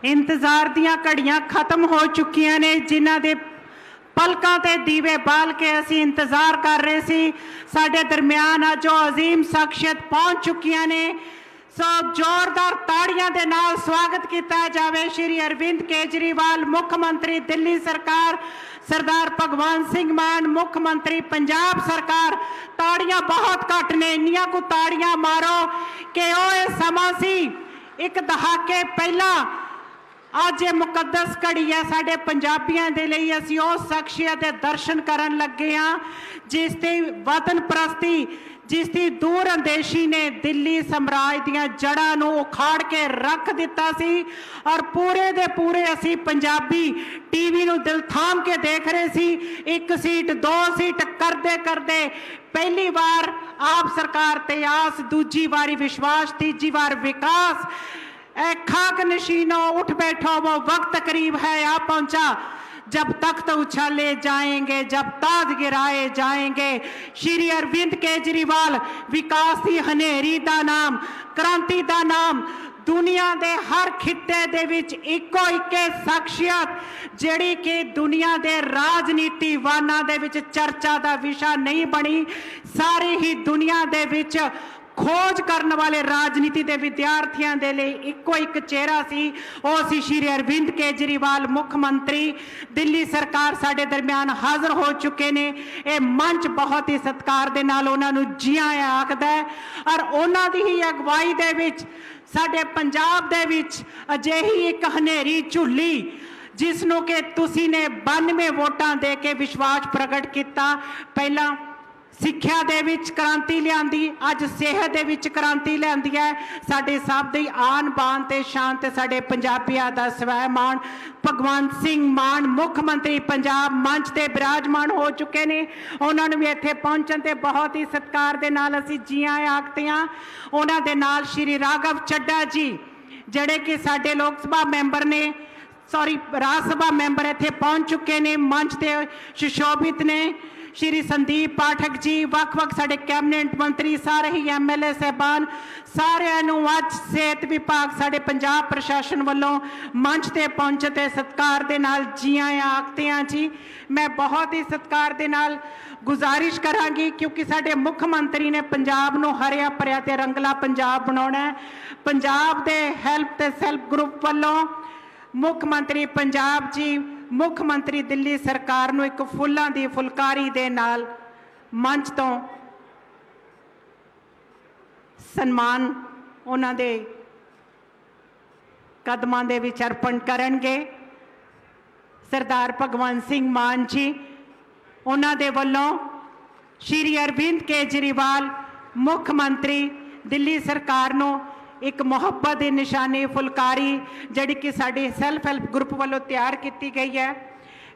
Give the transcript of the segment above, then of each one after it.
इंतजार दियां घड़ियां खत्म हो चुकियां ने, जिन्हां दे पलकां ते दीवे बाल के असी इंतजार कर रहे सी। साडे दरम्यान अज अजीम शख्सियत पहुंच चुकियां ने। सो जोरदार ताड़ियां दे नाल स्वागत किया जाए श्री अरविंद केजरीवाल मुख्यमंत्री दिल्ली सरकार, सरदार भगवंत सिंह मान मुख्यमंत्री पंजाब सरकार। ताड़ियां बहुत घट ने, इन्नियां को ताड़ियां मारो कि ओह समा सी एक दहाके पहला अज ये मुकद्दस घड़ी है साडे पंजाबियों के लिए। असी उस शख्सियत के दर्शन करन लगे हाँ जिसकी वतन परस्ती, जिसकी दूर अंदेशी ने दिल्ली साम्राज दियां जड़ां नूं उखाड़ के रख दिता सी। और पूरे दे पूरे असी पंजाबी टीवी नूं दिल थाम के देख रहे सी। एक सीट दो सीट करते करते पहली बार आप सरकार ते आस, दूजी बारी विश्वास, तीजी बार विकास। खाक नशीनों उठ बैठो वो वक्त करीब है आ पहुंचा, जब तख्त उछाले जाएंगे, जब ताज गिराए जाएंगे। श्री अरविंद केजरीवाल विकास की हनेरी का नाम, क्रांति का नाम, दुनिया के हर खिते दे विच इको इक्के शख्सियत जिहड़ी कि दुनिया के राजनीतिवानां दे विच चर्चा का विषय नहीं बनी। सारी ही दुनिया दे विच खोज करने वाले राजनीति के विद्यार्थियों के लिए इको एक चेहरा सी, वो सी श्री अरविंद केजरीवाल मुख्यमंत्री दिल्ली सरकार साडे दरम्यान हाजिर हो चुके ने। ये मंच बहुत ही सत्कार दे नाल उन्हां नूं जी आया आखदा है। और उन्हां दी ही अगवाई दे विच साडे पंजाब दे विच अजिही एक हनेरी झुल्ली जिसनों कि तुसी ने 92 वोटां दे के विश्वास प्रगट किया। पहला सिक्ख्या दे विच क्रांति लियांदी, अज सेहत दे विच क्रांति लियांदी है। साडे सब दी आन बान ते शान ते साडे पंजाबियां दा स्वैमान भगवंत सिंह मान मुख्यमंत्री पंजाब मंच ते विराजमान हो चुके ने। उन्हां नूं भी इत्थे पहुंचण ते बहुत ही सत्कार दे नाल असीं जी आए आखदे हां। उन्हां दे नाल श्री राघव चड्ढा जी जिहड़े कि साडे लोक सभा मैंबर ने, सॉरी राज सभा मैंबर इत्थे पहुंच चुके ने, मंच ते सुशोभित ने। श्री संदीप पाठक जी, वख-वख साडे कैबिनेट मंत्री, सारे ही MLA साहबान, सारिਆਂ ਨੂੰ ਅੱਜ सेहत विभाग साडे पंजाब प्रशासन वालों मंच ते पहुंचे ते सत्कार दे नाल जी आए आखते हैं जी। मैं बहुत ही सत्कार दे नाल गुजारिश करांगी क्योंकि साडे मुख्यमंत्री ने पंजाब नूं हरिया भरिया ते रंगला पंजाब बनाउणा है। पंजाब दे हैल्प ते सैल्फ ग्रुप वालों मुख्यमंत्री पंजाब जी, मुख्यमंत्री दिल्ली सरकार नूं एक फुल्लां दी फुलकारी दे नाल मंच तो सन्मान उन्हां दे कदमां दे विच अर्पण करनगे। सरदार भगवंत सिंह मान जी उन्हां दे वल्लों श्री अरविंद केजरीवाल मुख्यमंत्री दिल्ली सरकार नूं एक मुहब्बत की निशानी फुलकारी जिहड़ी कि साडी सैल्फ हैल्प ग्रुप वालों तैयार की गई है।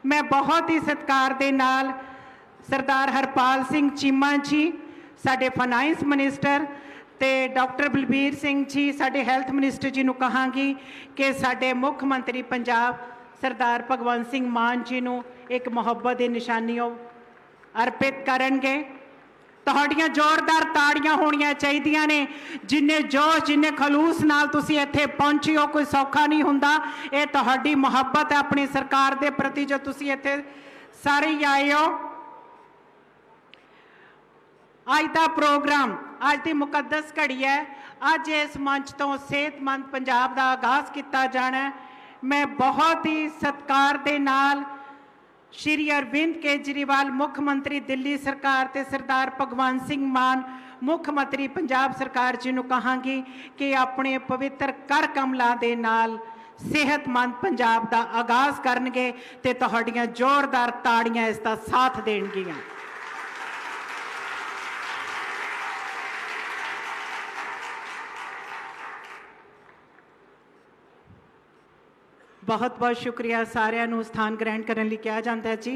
मैं बहुत ही सत्कार दे नाल सरदार हरपाल सिंह चीमा जी साडे फाइनैंस मिनिस्टर ते डॉक्टर बलबीर सिंह जी साडे हैल्थ मिनिस्टर जी नूं कहांगी कि साडे मुख्यमंत्री पंजाब सरदार भगवंत सिंह मान जी नूं एक मुहब्बत की निशानी अर्पित करनगे। तुहाड़ियां जोरदार ताड़ियां होणियां चाहीदियां ने। जिन्ने जोश जिन्ने खलूस नाल तुसीं इत्थे पहुंचे हो, कोई सौखा नहीं हुंदा। ये तुहाड़ी मुहब्बत है अपनी सरकार दे प्रति जो तुसीं इत्थे सारे ही आए हो। अज दा प्रोग्राम, अज दी मुकद्दस घड़ी है। अज इस मंच तो सेहतमंद पंजाब दा आगाज किया जाना है। मैं बहुत ही सत्कार दे नाल श्री अरविंद केजरीवाल मुख्यमंत्री दिल्ली सरकार ते सरदार भगवंत सिंह मान मुख्यमंत्री पंजाब सरकार जी नूं कहांगी कि अपने पवित्र कर कमलों दे नाल सेहतमंद पंजाब दा आगाज करनगे ते तुहाड़ियां जोरदार ताड़ियां इसका साथ देणगियां। बहुत बहुत शुक्रिया सारिਆਂ ਨੂੰ स्थान ग्रहण करने ਲਈ ਕਿਹਾ ਜਾਂਦਾ है जी।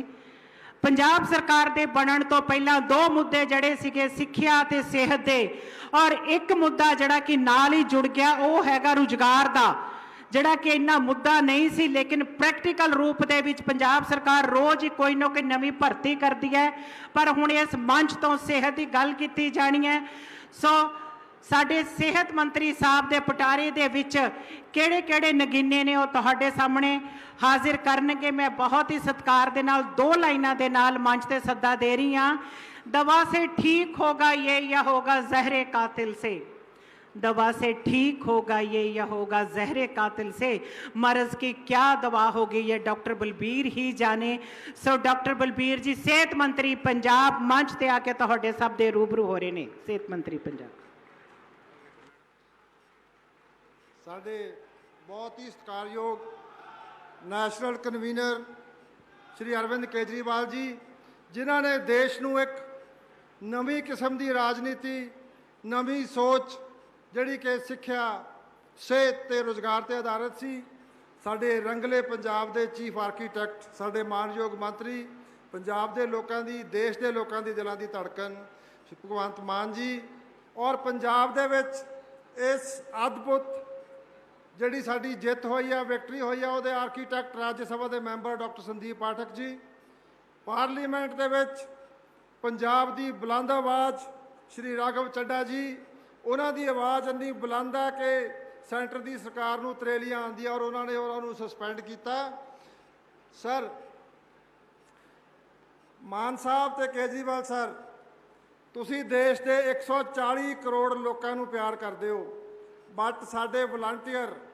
पंजाब सरकार के बनन तो पहला दो मुद्दे जड़े सीगे सिक्ख्या ते सेहत दे, और एक मुद्दा जड़ा कि नाल ही जुड़ गया वो हैगा रुजगार का, जड़ा कि इन्ना मुद्दा नहीं सी लेकिन प्रैक्टिकल रूप दे विच पंजाब सरकार रोज़ ही कोई ना कोई नवी भर्ती करती है। पर हुण इस मंच तो सेहत की गल की जानी है। सो साडे सेहत मंत्री साहब दे पटारे दे विच किहड़े-किहड़े नगीने ने वो तुहाडे सामने हाजिर करनगे। मैं बहुत ही सत्कार दे नाल 2 लाइनां दे नाल मंच ते सद्दा दे रही हाँ। दवा से ठीक होगा ये या होगा जहरे कातिल से, दवा से ठीक होगा ये या होगा जहरे कातिल से, मर्ज की क्या दवा होगी ये डॉक्टर बलबीर ही जाने। सो डॉक्टर बलबीर जी सेहत मंत्री पंजाब मंच ते आके तुहाडे सब दे रूबरू हो रहे ने। सेहत मंत्री पंजाब साडे बहुत ही सत्कारयोग नैशनल कन्वीनर श्री अरविंद केजरीवाल जी, जिन्हां ने देश नूं एक नवीं किस्म की राजनीति, नवीं सोच जिहड़ी कि सिक्ख्या, सेहत ते रोज़गार ते आधारित सी। साडे रंगले पंजाब दे चीफ आर्कीटैक्ट, साडे मानयोग मंत्री, पंजाब दे लोकां दी, देश दे लोकां दी दिलां दी धड़कन भगवंत मान जी, और पंजाब दे विच इस अद्भुत जिहड़ी साडी जित होई है, विक्टरी होई है, उहदे आर्कीटैक्ट राज्य सभा के member doctor Sandeep Pathak ji, parliament दे विच पंजाब की बुलंद आवाज़ श्री राघव चड्डा जी, उन्हां दी आवाज़ इन्नी बुलंद है कि सेंटर की सरकार नूं तरेलियां आंदियां और उन्होंने उन्होंने सस्पेंड किया। सर मान साहब ते केजरीवाल सर, तुसी देश के 140 करोड़ लोगों नूं प्यार करते हो, बट साडे वलंटियर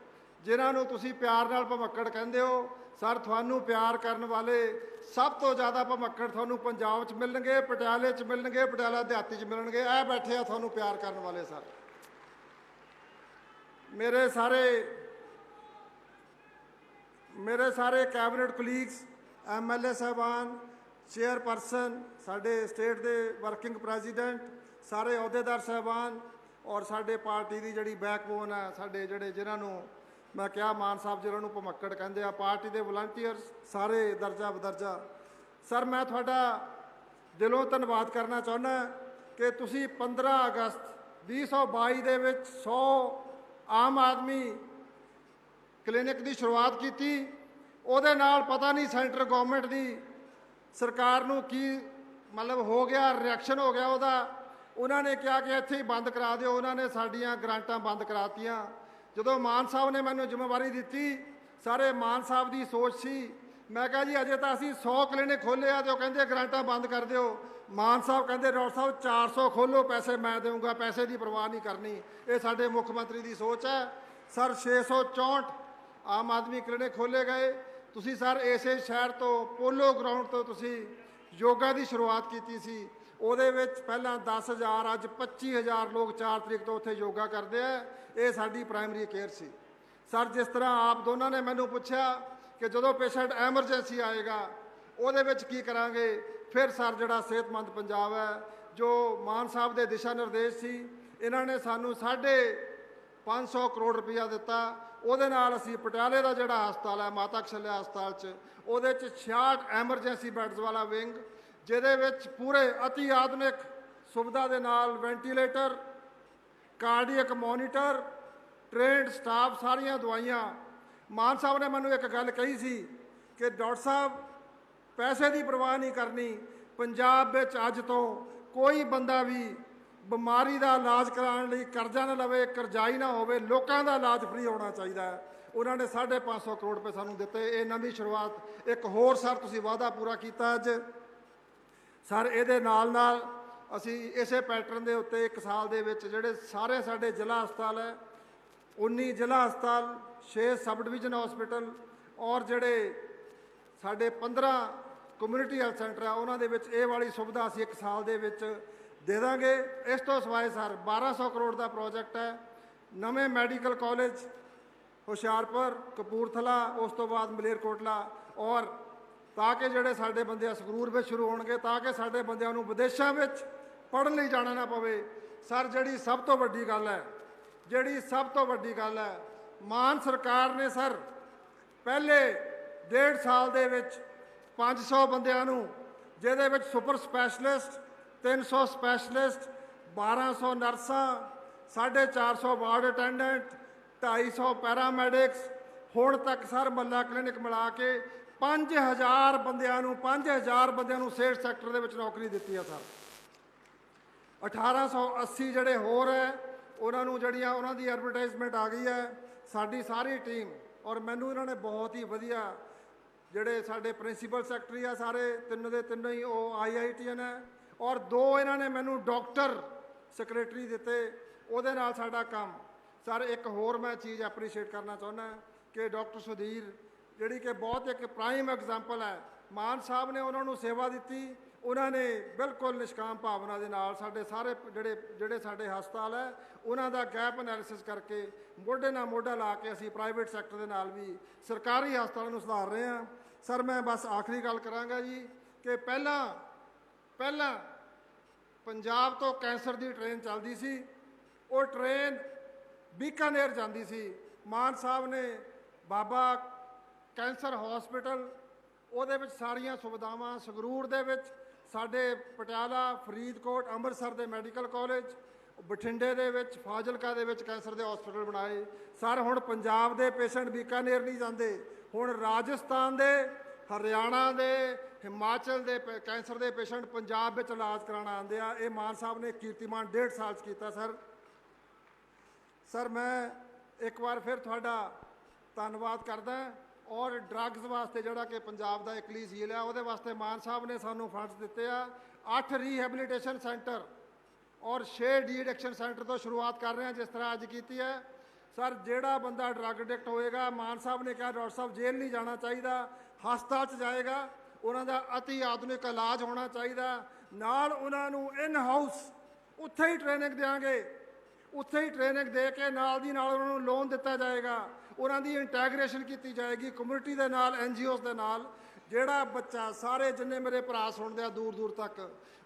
जिन्होंने तुसी प्यार नाल भमक्कड़ कहंदे हो, सर थानू प्यार करने वाले सब तो ज़्यादा भमक्कड़ थानू पंजाब च मिलणगे, पटियाले च मिलणगे, पटियाला देहाती च मिलणगे। ए बैठे आ थानू प्यार करने वाले सर। मेरे सारे कैबिनेट कुलीग्स, MLA साहबान, चेयरपर्सन, साडे स्टेट के वर्किंग प्रेजिडेंट, सारे अहुदेदार साहबान और साडे पार्टी की जिहड़ी बैकबोन है, साडे जिहड़े जिन्होंने मैं क्या मान साहब जिन्होंने भमक्कड़ कहते हैं, पार्टी के वलंटियर्स सारे दर्जा बदर्जा, सर मैं तुहाडा दिलों धन्नवाद करना चाहुंदा कि तुसी 15 अगस्त 2022 दे विच 100 आम आदमी क्लिनिक की शुरुआत की। उहदे नाल पता नहीं सेंटर गवर्नमेंट की सरकार नूं की मतलब हो गया, रिएक्शन हो गया उहदा। उन्होंने कहा कि इत्थे ही बंद करा दिओ, उन्होंने साडियां ग्रांटां बंद करातियां। जदों मान साहब ने मैनूं जिम्मेवारी दी, सारे मान साहब की सोच सी, मैं कहा जी अजे तो असीं 100 क्लिनिक खोले आ, तो कहंदे ग्रांटां बंद कर दिओ। मान साहब कहंदे डॉक्टर साहब 400 खोलो, पैसे मैं दूंगा, पैसे की परवाह नहीं करनी। ये साडे मुख्यमंत्री की सोच है। सर 664 आम आदमी क्लिनिक खोले गए। तुसी सर इसे शहर तो पोलो ग्राउंड तो तुसी योगा की शुरुआत की सी, ਉਹਦੇ ਵਿੱਚ ਪਹਿਲਾਂ 10,000 ਅੱਜ 25,000 लोग 4 तरीक तो उत्थे योगा करते हैं। ये साडी प्राइमरी केयर सी। सर जिस तरह आप दोनों ने मैनू पूछा कि जो पेशेंट एमरजेंसी आएगा ਉਹਦੇ ਵਿੱਚ की करांगे, फिर सर जिहड़ा सेहतमंद पंजाब है जो मान साहब के दिशा निर्देश सी, इन्होंने सानू 550 करोड़ रुपया दिता। ਉਹਦੇ ਨਾਲ ਅਸੀਂ ਪਟਿਆਲੇ ਦਾ ਜਿਹੜਾ ਹਸਪਤਾਲ ਹੈ ਮਾਤਾ ਕਸ਼ਲਿਆ ਹਸਪਤਾਲ 'ਚ ਉਹਦੇ 'ਚ 66 ਐਮਰਜੈਂਸੀ ਬੈਡਸ ਵਾਲਾ ਵਿੰਗ, ਜਿਹਦੇ ਵਿੱਚ ਪੂਰੇ ਅਤੀ ਆਧੁਨਿਕ ਸੁਵਿਧਾ ਦੇ ਨਾਲ ventilator, cardiac monitor, trained staff, ਸਾਰੀਆਂ ਦਵਾਈਆਂ। ਮਾਨ ਸਾਹਿਬ ਨੇ ਮੈਨੂੰ ਇੱਕ ਗੱਲ ਕਹੀ ਸੀ ਕਿ ਡਾਕਟਰ ਸਾਹਿਬ ਪੈਸੇ ਦੀ ਪਰਵਾਹ ਨਹੀਂ ਕਰਨੀ, ਪੰਜਾਬ ਵਿੱਚ ਅੱਜ ਤੋਂ ਕੋਈ ਬੰਦਾ ਵੀ ਬਿਮਾਰੀ ਦਾ ਇਲਾਜ ਕਰਾਉਣ ਲਈ ਕਰਜ਼ਾ ਨਾ ਲਵੇ, ਕਰਜ਼ਾਈ ਨਾ ਹੋਵੇ, ਲੋਕਾਂ ਦਾ ਇਲਾਜ ਫ੍ਰੀ ਹੋਣਾ ਚਾਹੀਦਾ ਹੈ। ਉਹਨਾਂ ਨੇ 550 ਕਰੋੜ ਰੁਪਏ ਸਾਨੂੰ ਦਿੱਤੇ। ਇਹ ਨਵੀਂ ਸ਼ੁਰੂਆਤ। ਇੱਕ ਹੋਰ ਸਰ ਤੁਸੀਂ ਵਾਅਦਾ ਪੂਰਾ ਕੀਤਾ ਅੱਜ ਸਰ, ਇਹਦੇ ਨਾਲ ਅਸੀਂ ਇਸੇ ਪੈਟਰਨ ਦੇ ਉੱਤੇ 1 ਸਾਲ ਦੇ ਵਿੱਚ ਜਿਹੜੇ ਸਾਰੇ ਸਾਡੇ ਜ਼ਿਲ੍ਹਾ ਹਸਪਤਾਲ ਹੈ 19 ਜ਼ਿਲ੍ਹਾ ਹਸਪਤਾਲ, 6 ਸਬ ਡਿਵੀਜ਼ਨ ਹਸਪੀਟਲ ਔਰ ਜਿਹੜੇ ਸਾਡੇ 15 ਕਮਿਊਨਿਟੀ ਹੈਲਥ ਸੈਂਟਰ ਆ ਉਹਨਾਂ ਦੇ ਵਿੱਚ ਇਹ ਵਾਲੀ ਸੁਵਿਧਾ ਅਸੀਂ 1 ਸਾਲ ਦੇ ਵਿੱਚ ਦੇ ਦਾਂਗੇ। ਇਸ ਤੋਂ ਸਿਵਾਏ ਸਰ 1200 ਕਰੋੜ ਦਾ ਪ੍ਰੋਜੈਕਟ ਹੈ ਨਵੇਂ ਮੈਡੀਕਲ ਕਾਲਜ ਹੁਸ਼ਿਆਰਪੁਰ, ਕਪੂਰਥਲਾ, ਉਸ ਤੋਂ ਬਾਅਦ ਮਲੇਰਕੋਟਲਾ, ਔਰ ਤਾਂ ਕਿ ਜਿਹੜੇ ਸਾਡੇ ਬੰਦੇ ਆ ਸੰਗਰੂਰ ਵਿੱਚ ਸ਼ੁਰੂ ਹੋਣਗੇ ਤਾਂ ਕਿ ਸਾਡੇ ਬੰਦਿਆਂ ਨੂੰ ਵਿਦੇਸ਼ਾਂ ਵਿੱਚ ਪੜ੍ਹਨ ਲਈ ਜਾਣਾ ਨਾ ਪਵੇ। ਸਰ ਜਿਹੜੀ ਸਭ ਤੋਂ ਵੱਡੀ ਗੱਲ ਹੈ, ਮਾਨ ਸਰਕਾਰ ਨੇ ਸਰ ਪਹਿਲੇ 1.5 ਸਾਲ ਦੇ ਵਿੱਚ 500 ਬੰਦਿਆਂ ਨੂੰ, ਜਿਹਦੇ ਵਿੱਚ ਸੁਪਰ ਸਪੈਸ਼ਲਿਸਟ, 300 ਸਪੈਸ਼ਲਿਸਟ, 1200 ਨਰਸਾਂ, 450 ਵਾਰਡ ਅਟੈਂਡੈਂਟ, 250 ਪੈਰਾਮੈਡਿਕਸ, ਹੁਣ ਤੱਕ ਸਰ ਮੱਲਾ ਕਲੀਨਿਕ ਮਿਲਾ ਕੇ 5,000 ਬੰਦਿਆਂ ਨੂੰ ਸਿਹਤ ਸੈਕਟਰ ਦੇ ਵਿੱਚ ਨੌਕਰੀ ਦਿੱਤੀ ਹੈ ਸਰ। 1880 ਜਿਹੜੇ ਹੋਰ ਹੈ ਉਹਨਾਂ ਨੂੰ ਜਿਹੜੀਆਂ ਉਹਨਾਂ ਦੀ ਐਡਵਰਟਾਈਜ਼ਮੈਂਟ ਆ ਗਈ ਹੈ। ਸਾਡੀ ਸਾਰੀ ਟੀਮ ਔਰ ਮੈਨੂੰ ਇਹਨਾਂ ਨੇ ਬਹੁਤ ਹੀ ਵਧੀਆ ਜਿਹੜੇ ਸਾਡੇ ਪ੍ਰਿੰਸੀਪਲ ਸੈਕਟਰੀ ਆ ਸਾਰੇ ਤਿੰਨ ਦੇ ਤਿੰਨ ਹੀ ਉਹ IITN ਹੈ ਔਰ 2 ਇਹਨਾਂ ਨੇ ਮੈਨੂੰ ਡਾਕਟਰ ਸੈਕਟਰੀ ਦਿੱਤੇ। ਉਹਦੇ ਨਾਲ ਸਾਡਾ ਕੰਮ ਸਰ ਇੱਕ ਹੋਰ ਮੈਂ ਚੀਜ਼ ਐਪਰੀਸ਼ੀਏਟ ਕਰਨਾ ਚਾਹੁੰਦਾ ਕਿ ਡਾਕਟਰ ਸੁਧੀਰ ਜਿਹੜੀ ਕਿ ਬਹੁਤ ਇੱਕ ਪ੍ਰਾਈਮ ਐਗਜ਼ਾਮਪਲ ਹੈ। ਮਾਨ ਸਾਹਿਬ ਨੇ ਉਹਨਾਂ ਨੂੰ ਸੇਵਾ ਦਿੱਤੀ, ਉਹਨਾਂ ਨੇ ਬਿਲਕੁਲ ਨਿਸ਼ਕਾਮ ਭਾਵਨਾ ਦੇ ਨਾਲ ਸਾਡੇ ਸਾਰੇ ਜਿਹੜੇ ਸਾਡੇ ਹਸਪਤਾਲ ਹੈ ਉਹਨਾਂ ਦਾ ਗੈਪ ਐਨਾਲਿਸਿਸ ਕਰਕੇ ਮੋਢੇ ਨਾਲ ਮੋਢਾ ਲਾ ਕੇ ਅਸੀਂ ਪ੍ਰਾਈਵੇਟ ਸੈਕਟਰ ਦੇ ਨਾਲ ਵੀ ਸਰਕਾਰੀ ਹਸਪਤਾਲਾਂ ਨੂੰ ਸੁਧਾਰ ਰਹੇ ਹਾਂ। ਸਰ ਮੈਂ ਬਸ ਆਖਰੀ ਗੱਲ ਕਰਾਂਗਾ ਜੀ ਕਿ ਪਹਿਲਾਂ ਪੰਜਾਬ ਤੋਂ ਕੈਂਸਰ ਦੀ ਟ੍ਰੇਨ ਚੱਲਦੀ ਸੀ, ਉਹ ਟ੍ਰੇਨ ਬੀਕਾਨੇਰ ਜਾਂਦੀ ਸੀ। ਮਾਨ ਸਾਹਿਬ ਨੇ ਬਾਬਾ ਕੈਂਸਰ ਹਸਪੀਟਲ ਉਹਦੇ ਵਿੱਚ ਸਾਰੀਆਂ ਸੁਵਿਧਾਵਾਂ, ਸੰਗਰੂਰ ਦੇ ਵਿੱਚ ਸਾਡੇ ਪਟਿਆਲਾ, ਫਰੀਦਕੋਟ, ਅੰਮ੍ਰਿਤਸਰ ਦੇ ਮੈਡੀਕਲ ਕਾਲਜ, ਬਠਿੰਡੇ ਦੇ ਵਿੱਚ, ਫਾਜ਼ਿਲਕਾ ਦੇ ਵਿੱਚ ਕੈਂਸਰ ਦੇ ਹਸਪੀਟਲ ਬਣਾਏ। ਸਰ ਹੁਣ ਪੰਜਾਬ ਦੇ ਪੇਸ਼ੈਂਟ ਬੀਕਾਨੇਰ ਨਹੀਂ ਜਾਂਦੇ, ਹੁਣ ਰਾਜਸਥਾਨ ਦੇ, ਹਰਿਆਣਾ ਦੇ, ਹਿਮਾਚਲ ਦੇ ਕੈਂਸਰ ਦੇ ਪੇਸ਼ੈਂਟ ਪੰਜਾਬ ਵਿੱਚ ਇਲਾਜ ਕਰਾਉਣ ਆਉਂਦੇ ਆ। ਇਹ ਮਾਨ ਸਾਹਿਬ ਨੇ ਕੀਰਤੀਮਾਨ 1.5 ਸਾਲ 'ਚ ਕੀਤਾ। ਸਰ ਮੈਂ ਇੱਕ ਵਾਰ ਫਿਰ ਤੁਹਾਡਾ ਧੰਨਵਾਦ ਕਰਦਾ ਔਰ ਡਰੱਗਸ ਵਾਸਤੇ ਜਿਹੜਾ ਕਿ ਪੰਜਾਬ ਦਾ ਇਕਲੀ ਝੀਲ ਹੈ ਉਹਦੇ ਵਾਸਤੇ ਮਾਨ ਸਾਹਿਬ ਨੇ ਸਾਨੂੰ ਫੰਡਸ ਦਿੱਤੇ ਆ। 8 ਰੀਹੈਬਿਲਿਟੇਸ਼ਨ ਸੈਂਟਰ ਔਰ 6 ਡੀ ਐਡਿਕਸ਼ਨ ਸੈਂਟਰ ਤੋਂ ਸ਼ੁਰੂਆਤ ਕਰ ਰਹੇ ਹਾਂ ਜਿਸ ਤਰ੍ਹਾਂ ਅੱਜ ਕੀਤੀ ਹੈ। ਸਰ ਜਿਹੜਾ ਬੰਦਾ ਡਰੱਗ ਐਡਿਕਟ ਹੋਏਗਾ, ਮਾਨ ਸਾਹਿਬ ਨੇ ਕਿਹਾ ਡਾਕਟਰ ਸਾਹਿਬ ਜੇਲ੍ਹ ਨਹੀਂ ਜਾਣਾ ਚਾਹੀਦਾ, ਹਸਪਤਾਲ 'ਚ ਜਾਏਗਾ, ਉਹਨਾਂ ਦਾ ਅਤੀ ਆਧੁਨਿਕ ਇਲਾਜ ਹੋਣਾ ਚਾਹੀਦਾ। ਨਾਲ ਉਹਨਾਂ ਨੂੰ ਇਨ ਹਾਊਸ ਉੱਥੇ ਹੀ ਟ੍ਰੇਨਿੰਗ ਦਿਆਂਗੇ, ਉੱਥੇ ਹੀ ਟ੍ਰੇਨਿੰਗ ਦੇ ਕੇ ਨਾਲ ਦੀ ਨਾਲ ਉਹਨਾਂ ਨੂੰ ਲੋਨ ਦਿੱਤਾ ਜਾਏਗਾ, ਉਹਨਾਂ ਦੀ ਇੰਟੈਗ੍ਰੇਸ਼ਨ ਕੀਤੀ ਜਾਏਗੀ ਕਮਿਊਨਿਟੀ ਦੇ ਨਾਲ, NGOs ਦੇ ਨਾਲ। ਜਿਹੜਾ ਬੱਚਾ ਸਾਰੇ ਜਿੰਨੇ ਮੇਰੇ ਭਰਾ ਸੁਣਦੇ ਆ ਦੂਰ ਦੂਰ ਤੱਕ,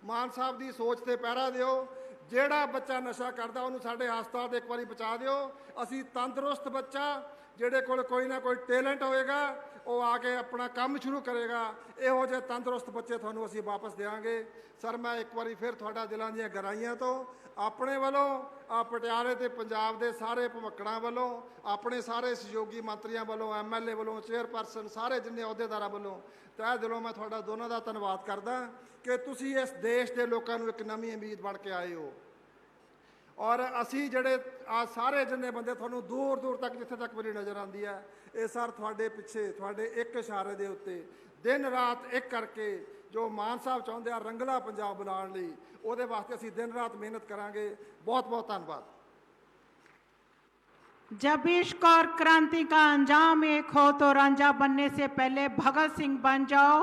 ਮਾਨ ਸਾਹਿਬ ਦੀ ਸੋਚ ਤੇ ਪਹਿਰਾ ਦਿਓ। ਜਿਹੜਾ ਬੱਚਾ ਨਸ਼ਾ ਕਰਦਾ ਉਹਨੂੰ ਸਾਡੇ ਹਸਪਤਾਲ ਦੇ ਇੱਕ ਵਾਰੀ ਬਚਾ ਦਿਓ। ਅਸੀਂ ਤੰਦਰੁਸਤ ਬੱਚਾ ਜਿਹੜੇ ਕੋਲ ਕੋਈ ਨਾ ਕੋਈ ਟੈਲੈਂਟ ਹੋਏਗਾ ਉਹ ਆ ਕੇ ਆਪਣਾ ਕੰਮ ਸ਼ੁਰੂ ਕਰੇਗਾ, ਇਹੋ ਜਿਹੇ ਤੰਦਰੁਸਤ ਬੱਚੇ ਤੁਹਾਨੂੰ ਅਸੀਂ ਵਾਪਸ ਦੇਵਾਂਗੇ। ਸਰ ਮੈਂ ਇੱਕ ਵਾਰੀ ਫਿਰ ਤੁਹਾਡਾ ਦਿਲਾਂ ਦੀਆਂ ਗਹਿਰਾਈਆਂ ਤੋਂ ਆਪਣੇ ਵੱਲੋਂ ਪਟਿਆਲੇ ਤੇ ਪੰਜਾਬ ਦੇ ਸਾਰੇ ਭਮੱਕੜਾਂ ਵੱਲੋਂ, ਆਪਣੇ ਸਾਰੇ ਸਹਿਯੋਗੀ ਮੰਤਰੀਆਂ ਵੱਲੋਂ, MLA ਵੱਲੋਂ, ਚੇਅਰਪਰਸਨ, ਸਾਰੇ ਜਿੰਨੇ ਅਹੁਦੇਦਾਰਾਂ ਵੱਲੋਂ ਤਹਿ ਦਿਲੋਂ ਮੈਂ ਤੁਹਾਡਾ ਦੋਨਾਂ ਦਾ ਧੰਨਵਾਦ ਕਰਦਾ ਕਿ ਤੁਸੀਂ ਇਸ ਦੇਸ਼ ਦੇ ਲੋਕਾਂ ਨੂੰ ਇੱਕ ਨਵੀਂ ਉਮੀਦ ਬਣ ਕੇ ਆਏ ਹੋ। ਔਰ ਅਸੀਂ ਜਿਹੜੇ ਆ ਸਾਰੇ ਜਿੰਨੇ ਬੰਦੇ ਤੁਹਾਨੂੰ ਦੂਰ ਦੂਰ ਤੱਕ ਜਿੱਥੇ ਤੱਕ ਮੇਰੀ ਨਜ਼ਰ ਆਉਂਦੀ ਹੈ, ਇਹ ਸਰ ਤੁਹਾਡੇ ਪਿੱਛੇ ਤੁਹਾਡੇ ਇੱਕ ਇਸ਼ਾਰੇ ਦੇ ਉੱਤੇ ਦਿਨ ਰਾਤ ਇੱਕ ਕਰਕੇ ਜੋ ਮਾਨ ਸਾਹਿਬ ਚਾਹੁੰਦੇ ਆ ਰੰਗਲਾ ਪੰਜਾਬ ਬਣਾਉਣ ਲਈ, ਉਹਦੇ ਵਾਸਤੇ ਅਸੀਂ ਦਿਨ ਰਾਤ ਮਿਹਨਤ ਕਰਾਂਗੇ। ਬਹੁਤ ਬਹੁਤ ਧੰਨਵਾਦ। जब इश्क और क्रांति का अंजाम एक हो तो रांझा बनने से पहले भगत सिंह बन जाओ।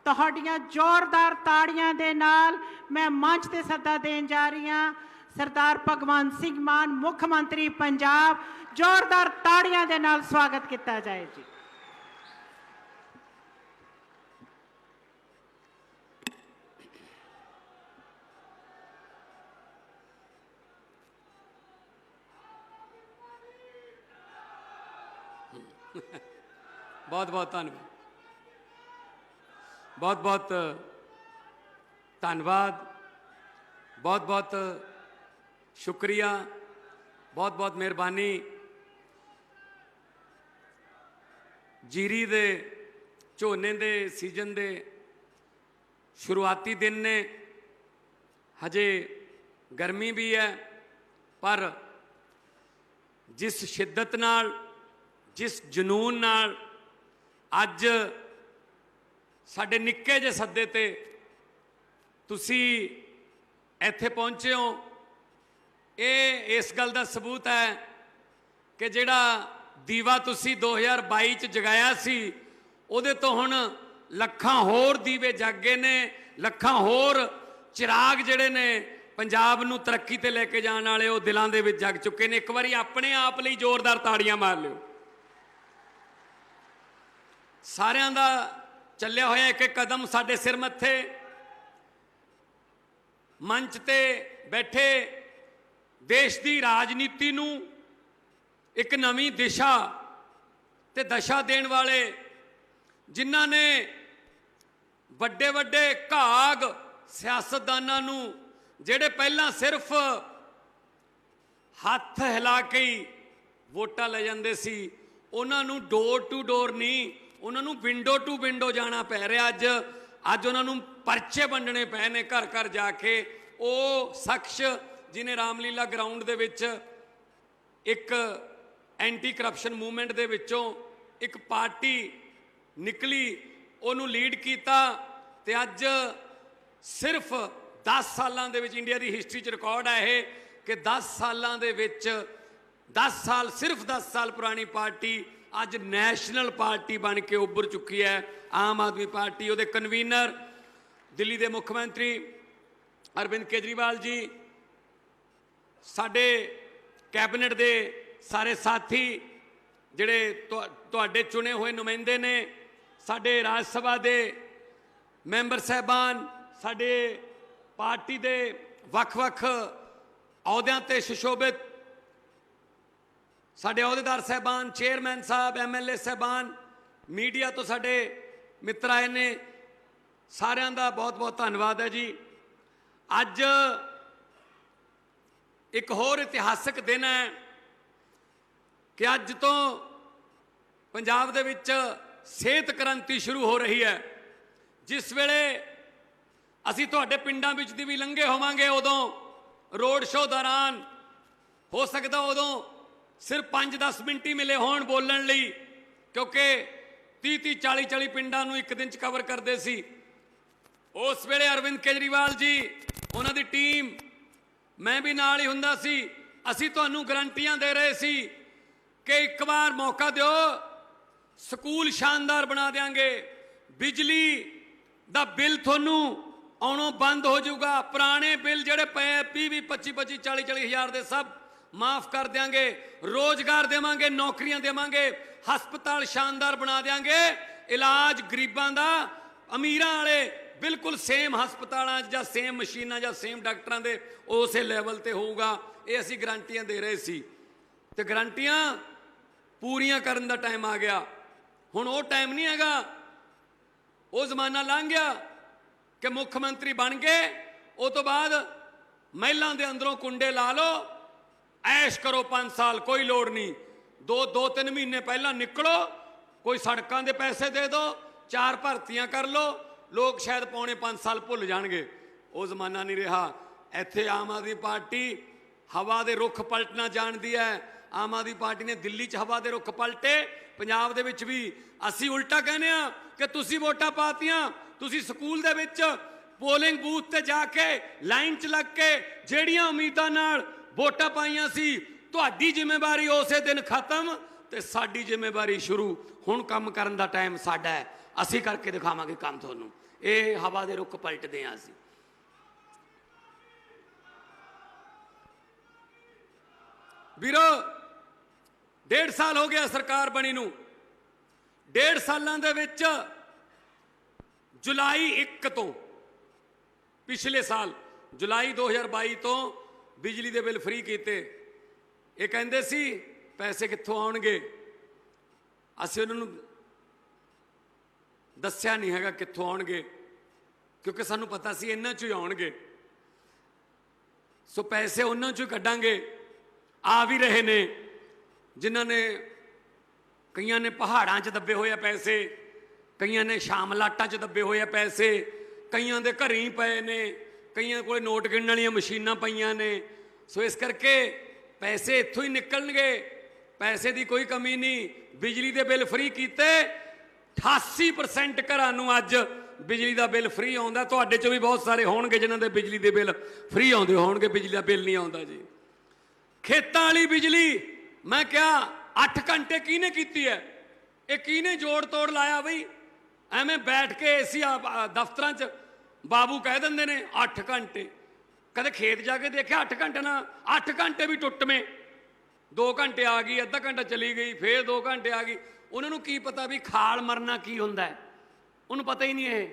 ਤੁਹਾਡੀਆਂ ਜ਼ੋਰਦਾਰ ਤਾੜੀਆਂ ਦੇ ਨਾਲ ਮੈਂ ਮੰਚ ਤੇ ਸੱਦਾ ਦੇਣ ਜਾ ਰਹੀ ਹਾਂ ਸਰਦਾਰ ਭਗਵੰਤ ਸਿੰਘ ਮਾਨ ਮੁੱਖ ਮੰਤਰੀ ਪੰਜਾਬ। ਜ਼ੋਰਦਾਰ ਤਾੜੀਆਂ ਦੇ ਨਾਲ ਸਵਾਗਤ ਕੀਤਾ ਜਾਏ ਜੀ। बहुत बहुत धन्यवाद, बहुत बहुत धन्यवाद, बहुत बहुत शुक्रिया, बहुत बहुत मेहरबानी। जीरी दे झोने दे सीजन दे शुरुआती दिन ने, हजे गर्मी भी है पर जिस शिद्दत नाल, जिस जनून नाल अज साडे निक्के जे सद्दे ते तुसी इत्थे पहुंचे हो, ये इस गल का सबूत है कि जिहड़ा दीवा तुसी 2022 च जगाया सी उहदे तो हुण लखां होर दीवे जग गए ने, लखां होर चिराग जिहड़े ने पंजाब नूं तरक्की ते लैके जाण वाले वो दिलां दे विच जग चुके ने। एक बारी अपने आप लई जोरदार ताड़ियां मार लिओ। सारियां दा चलिया होया एक एक कदम साडे सिर मत्थे। मंच ते बैठे देश की राजनीति नूं एक नवीं दिशा ते दशा देण वाले, जिन्हां ने वड्डे वड्डे घाग सियासतदानां नूं जिहड़े पहलां सिर्फ हत्थ हिला के ही वोटां ले जांदे सी, उन्हां नूं डोर टू डोर नहीं, उन्होंने विंडो टू विंडो जाना पै रहा। अज उन्होंने परचे वंडने पे ने घर घर जाके। वो शख्स ਜਿਹਨੇ ਰਾਮਲੀਲਾ ਗਰਾਊਂਡ ਦੇ ਵਿੱਚ ਇੱਕ ਐਂਟੀ ਕਰਪਸ਼ਨ ਮੂਵਮੈਂਟ ਦੇ ਵਿੱਚੋਂ ਇੱਕ ਪਾਰਟੀ ਨਿਕਲੀ, ਉਹਨੂੰ ਲੀਡ ਕੀਤਾ ਤੇ ਅੱਜ ਸਿਰਫ 10 ਸਾਲਾਂ ਦੇ ਵਿੱਚ ਇੰਡੀਆ ਦੀ ਹਿਸਟਰੀ 'ਚ ਰਿਕਾਰਡ ਹੈ ਇਹ ਕਿ 10 ਸਾਲਾਂ ਦੇ ਵਿੱਚ 10 ਸਾਲ ਸਿਰਫ 10 ਸਾਲ ਪੁਰਾਣੀ ਪਾਰਟੀ ਅੱਜ ਨੈਸ਼ਨਲ ਪਾਰਟੀ ਬਣ ਕੇ ਉੱਭਰ ਚੁੱਕੀ ਹੈ। ਆਮ ਆਦਮੀ ਪਾਰਟੀ, ਉਹਦੇ ਕਨਵੀਨਰ ਦਿੱਲੀ ਦੇ ਮੁੱਖ ਮੰਤਰੀ ਅਰਵਿੰਦ ਕੇਜਰੀਵਾਲ ਜੀ, ਸਾਡੇ ਕੈਬਨਿਟ ਦੇ ਸਾਰੇ ਸਾਥੀ ਜਿਹੜੇ ਤੁਹਾਡੇ ਚੁਣੇ ਹੋਏ ਨੁਮਾਇੰਦੇ ਨੇ, ਸਾਡੇ ਰਾਜ ਸਭਾ ਦੇ ਮੈਂਬਰ ਸਾਹਿਬਾਨ, ਸਾਡੇ ਪਾਰਟੀ ਦੇ ਵੱਖ-ਵੱਖ ਅਹੁਦਿਆਂ ਤੇ ਸੁਸ਼ੋਭਿਤ ਸਾਡੇ ਅਹੁਦੇਦਾਰ ਸਾਹਿਬਾਨ, ਚੇਅਰਮੈਨ ਸਾਹਿਬ, ਐਮਐਲਏ ਸਾਹਿਬਾਨ, ਮੀਡੀਆ ਤੋਂ ਸਾਡੇ ਮਿੱਤਰ ਆਏ ਨੇ, ਸਾਰਿਆਂ ਦਾ ਬਹੁਤ-ਬਹੁਤ ਧੰਨਵਾਦ ਹੈ ਜੀ। ਅੱਜ ਇੱਕ ਹੋਰ ਇਤਿਹਾਸਕ ਦਿਨ ਹੈ ਕਿ ਅੱਜ ਤੋਂ ਪੰਜਾਬ ਦੇ ਵਿੱਚ ਸਿਹਤ ਕ੍ਰਾਂਤੀ ਸ਼ੁਰੂ ਹੋ ਰਹੀ ਹੈ। ਜਿਸ ਵੇਲੇ ਅਸੀਂ ਤੁਹਾਡੇ ਪਿੰਡਾਂ ਵਿੱਚ ਦੀ ਵੀ ਲੰਘੇ ਹੋਵਾਂਗੇ, ਉਦੋਂ ਰੋਡ ਸ਼ੋਅ ਦੌਰਾਨ ਹੋ ਸਕਦਾ ਉਦੋਂ ਸਿਰਫ 5-10 ਮਿੰਟ ਹੀ ਮਿਲੇ ਹੋਣ ਬੋਲਣ ਲਈ, ਕਿਉਂਕਿ 30-30, 40-40 ਪਿੰਡਾਂ ਨੂੰ ਇੱਕ ਦਿਨ 'ਚ ਕਵਰ ਕਰਦੇ ਸੀ। ਉਸ ਵੇਲੇ ਅਰਵਿੰਦ ਕੇਜਰੀਵਾਲ ਜੀ, ਉਹਨਾਂ ਦੀ ਟੀਮ, ਮੈਂ ਵੀ ਨਾਲ ਹੀ ਹੁੰਦਾ ਸੀ, ਅਸੀਂ ਤੁਹਾਨੂੰ ਗਰੰਟੀਆਂ ਦੇ ਰਹੇ ਸੀ ਕਿ ਇੱਕ ਵਾਰ ਮੌਕਾ ਦਿਓ, ਸਕੂਲ ਸ਼ਾਨਦਾਰ ਬਣਾ ਦੇਵਾਂਗੇ, ਬਿਜਲੀ ਦਾ ਬਿੱਲ ਤੁਹਾਨੂੰ ਆਉਣੋਂ ਬੰਦ ਹੋ ਜਾਊਗਾ, ਪੁਰਾਣੇ ਬਿੱਲ ਜਿਹੜੇ ਪਏ 20-20, 25-25, 40-40 ਹਜ਼ਾਰ ਦੇ ਸਭ ਮਾਫ ਕਰ ਦੇਵਾਂਗੇ, ਰੋਜ਼ਗਾਰ ਦੇਵਾਂਗੇ, ਨੌਕਰੀਆਂ ਦੇਵਾਂਗੇ, ਹਸਪਤਾਲ ਸ਼ਾਨਦਾਰ ਬਣਾ ਦੇਵਾਂਗੇ, ਇਲਾਜ ਗਰੀਬਾਂ ਦਾ ਅਮੀਰਾਂ ਵਾਲੇ ਬਿਲਕੁਲ ਸੇਮ ਹਸਪਤਾਲਾਂ 'ਚ ਜਾਂ ਸੇਮ ਮਸ਼ੀਨਾਂ ਜਾਂ ਸੇਮ ਡਾਕਟਰਾਂ ਦੇ ਉਸੇ ਲੈਵਲ ਤੇ ਹੋਊਗਾ। ਇਹ ਅਸੀਂ ਗਰੰਟੀਆਂ ਦੇ ਰਹੇ ਸੀ ਤੇ ਗਰੰਟੀਆਂ ਪੂਰੀਆਂ ਕਰਨ ਦਾ ਟਾਈਮ ਆ ਗਿਆ। ਹੁਣ ਉਹ ਟਾਈਮ ਨਹੀਂ ਹੈਗਾ, ਉਹ ਜ਼ਮਾਨਾ ਲੰਘ ਗਿਆ ਕਿ ਮੁੱਖ ਮੰਤਰੀ ਬਣ ਗਏ, ਉਹ ਤੋਂ ਬਾਅਦ ਮਹਿਲਾਂ ਦੇ ਅੰਦਰੋਂ ਕੁੰਡੇ ਲਾ ਲਓ, ਐਸ਼ ਕਰੋ 5 ਸਾਲ, ਕੋਈ ਲੋੜ ਨਹੀਂ, 2-3 ਮਹੀਨੇ ਪਹਿਲਾਂ ਨਿਕਲੋ, ਕੋਈ ਸੜਕਾਂ ਦੇ ਪੈਸੇ ਦੇ ਦਿਓ, 4 ਭਰਤੀਆਂ ਕਰ ਲਓ, ਲੋਕ ਸ਼ਾਇਦ ਪੌਣੇ 5 ਸਾਲ ਭੁੱਲ ਜਾਣਗੇ। ਉਹ ਜ਼ਮਾਨਾ ਨਹੀਂ ਰਿਹਾ। ਇੱਥੇ ਆਮ ਆਦਮੀ ਪਾਰਟੀ ਹਵਾ ਦੇ ਰੁੱਖ ਪਲਟਣਾ ਜਾਣਦੀ ਹੈ। ਆਮ ਆਦਮੀ ਪਾਰਟੀ ਨੇ ਦਿੱਲੀ 'ਚ ਹਵਾ ਦੇ ਰੁੱਖ ਪਲਟੇ, ਪੰਜਾਬ ਦੇ ਵਿੱਚ ਵੀ ਅਸੀਂ ਉਲਟਾ ਕਹਿੰਦੇ ਆ ਕਿ ਤੁਸੀਂ ਵੋਟਾਂ ਪਾਤੀਆਂ, ਤੁਸੀਂ ਸਕੂਲ ਦੇ ਵਿੱਚ ਪੋਲਿੰਗ ਬੂਥ ਤੇ ਜਾ ਕੇ ਲਾਈਨ 'ਚ ਲੱਗ ਕੇ ਜਿਹੜੀਆਂ ਉਮੀਦਾਂ ਨਾਲ ਵੋਟਾਂ ਪਾਈਆਂ ਸੀ, ਤੁਹਾਡੀ ਜ਼ਿੰਮੇਵਾਰੀ ਉਸੇ ਦਿਨ ਖਤਮ ਤੇ ਸਾਡੀ ਜ਼ਿੰਮੇਵਾਰੀ ਸ਼ੁਰੂ। ਹੁਣ ਕੰਮ ਕਰਨ ਦਾ ਟਾਈਮ ਸਾਡਾ ਹੈ, ਅਸੀਂ ਕਰਕੇ ਦਿਖਾਵਾਂਗੇ ਕੰਮ ਤੁਹਾਨੂੰ। ਇਹ ਹਵਾ ਦੇ ਰੁੱਖ ਪਲਟਦੇ ਹਾਂ ਅਸੀਂ। ਵੀਰੋ, 1.5 ਸਾਲ ਹੋ ਗਿਆ ਸਰਕਾਰ ਬਣੀ ਨੂੰ। 1.5 ਸਾਲਾਂ ਦੇ ਵਿੱਚ ਜੁਲਾਈ 1 ਤੋਂ, ਪਿਛਲੇ ਸਾਲ ਜੁਲਾਈ 2022 ਤੋਂ ਬਿਜਲੀ ਦੇ ਬਿੱਲ ਫ੍ਰੀ ਕੀਤੇ। ਇਹ ਕਹਿੰਦੇ ਸੀ ਪੈਸੇ ਕਿੱਥੋਂ ਆਉਣਗੇ, ਅਸੀਂ ਉਹਨਾਂ ਨੂੰ ਦੱਸਿਆ ਨਹੀਂ ਹੈਗਾ ਕਿੱਥੋਂ ਆਉਣਗੇ, ਕਿਉਂਕਿ ਸਾਨੂੰ ਪਤਾ ਸੀ ਇਹਨਾਂ 'ਚੋਂ ਹੀ ਆਉਣਗੇ। ਸੋ ਪੈਸੇ ਉਹਨਾਂ 'ਚੋਂ ਹੀ ਕੱਢਾਂਗੇ। ਆ ਵੀ ਰਹੇ ਨੇ, ਜਿਨ੍ਹਾਂ ਨੇ, ਕਈਆਂ ਨੇ ਪਹਾੜਾਂ 'ਚ ਦੱਬੇ ਹੋਏ ਆ ਪੈਸੇ, ਕਈਆਂ ਨੇ ਸ਼ਾਮਲਾਟਾਂ 'ਚ ਦੱਬੇ ਹੋਏ ਆ ਪੈਸੇ, ਕਈਆਂ ਦੇ ਘਰੇ ਹੀ ਪਏ ਨੇ, ਕਈਆਂ ਕੋਲ ਨੋਟ ਗਿਣਨ ਵਾਲੀਆਂ ਮਸ਼ੀਨਾਂ ਪਈਆਂ ਨੇ। ਸੋ ਇਸ ਕਰਕੇ ਪੈਸੇ ਇੱਥੋਂ ਹੀ ਨਿਕਲਣਗੇ, ਪੈਸੇ ਦੀ ਕੋਈ ਕਮੀ ਨਹੀਂ। ਬਿਜਲੀ ਦੇ ਬਿੱਲ ਫ੍ਰੀ ਕੀਤੇ, 88% ਘਰਾਂ ਨੂੰ ਅੱਜ ਬਿਜਲੀ ਦਾ ਬਿੱਲ ਫ੍ਰੀ ਆਉਂਦਾ। ਤੁਹਾਡੇ 'ਚੋਂ ਵੀ ਬਹੁਤ ਸਾਰੇ ਹੋਣਗੇ ਜਿਨ੍ਹਾਂ ਦੇ ਬਿਜਲੀ ਦੇ ਬਿੱਲ ਫ੍ਰੀ ਆਉਂਦੇ ਹੋਣਗੇ, ਬਿਜਲੀ ਦਾ ਬਿੱਲ ਨਹੀਂ ਆਉਂਦਾ ਜੀ। ਖੇਤਾਂ ਵਾਲੀ ਬਿਜਲੀ, ਮੈਂ ਕਿਹਾ 8 ਘੰਟੇ ਕਿਹਨੇ ਕੀਤੀ ਹੈ, ਇਹ ਕਿਹਨੇ ਜੋੜ ਤੋੜ ਲਾਇਆ ਬਈ? ਐਵੇਂ ਬੈਠ ਕੇ ਏਸੀ ਦਫ਼ਤਰਾਂ 'ਚ ਬਾਬੂ ਕਹਿ ਦਿੰਦੇ ਨੇ 8 ਘੰਟੇ। ਕਦੇ ਖੇਤ ਜਾ ਕੇ ਦੇਖਿਆ 8 ਘੰਟੇ ਨਾਲ? 8 ਘੰਟੇ ਵੀ ਟੁੱਟਵੇਂ, 2 ਘੰਟੇ ਆ ਗਈ, ਅੱਧਾ ਘੰਟਾ ਚਲੀ ਗਈ, ਫੇਰ 2 ਘੰਟੇ ਆ ਗਈ। ਉਹਨਾਂ ਨੂੰ ਕੀ ਪਤਾ ਵੀ ਖਾਲ ਮਰਨਾ ਕੀ ਹੁੰਦਾ ਹੈ, ਉਹਨੂੰ ਪਤਾ ਹੀ ਨਹੀਂ। ਇਹ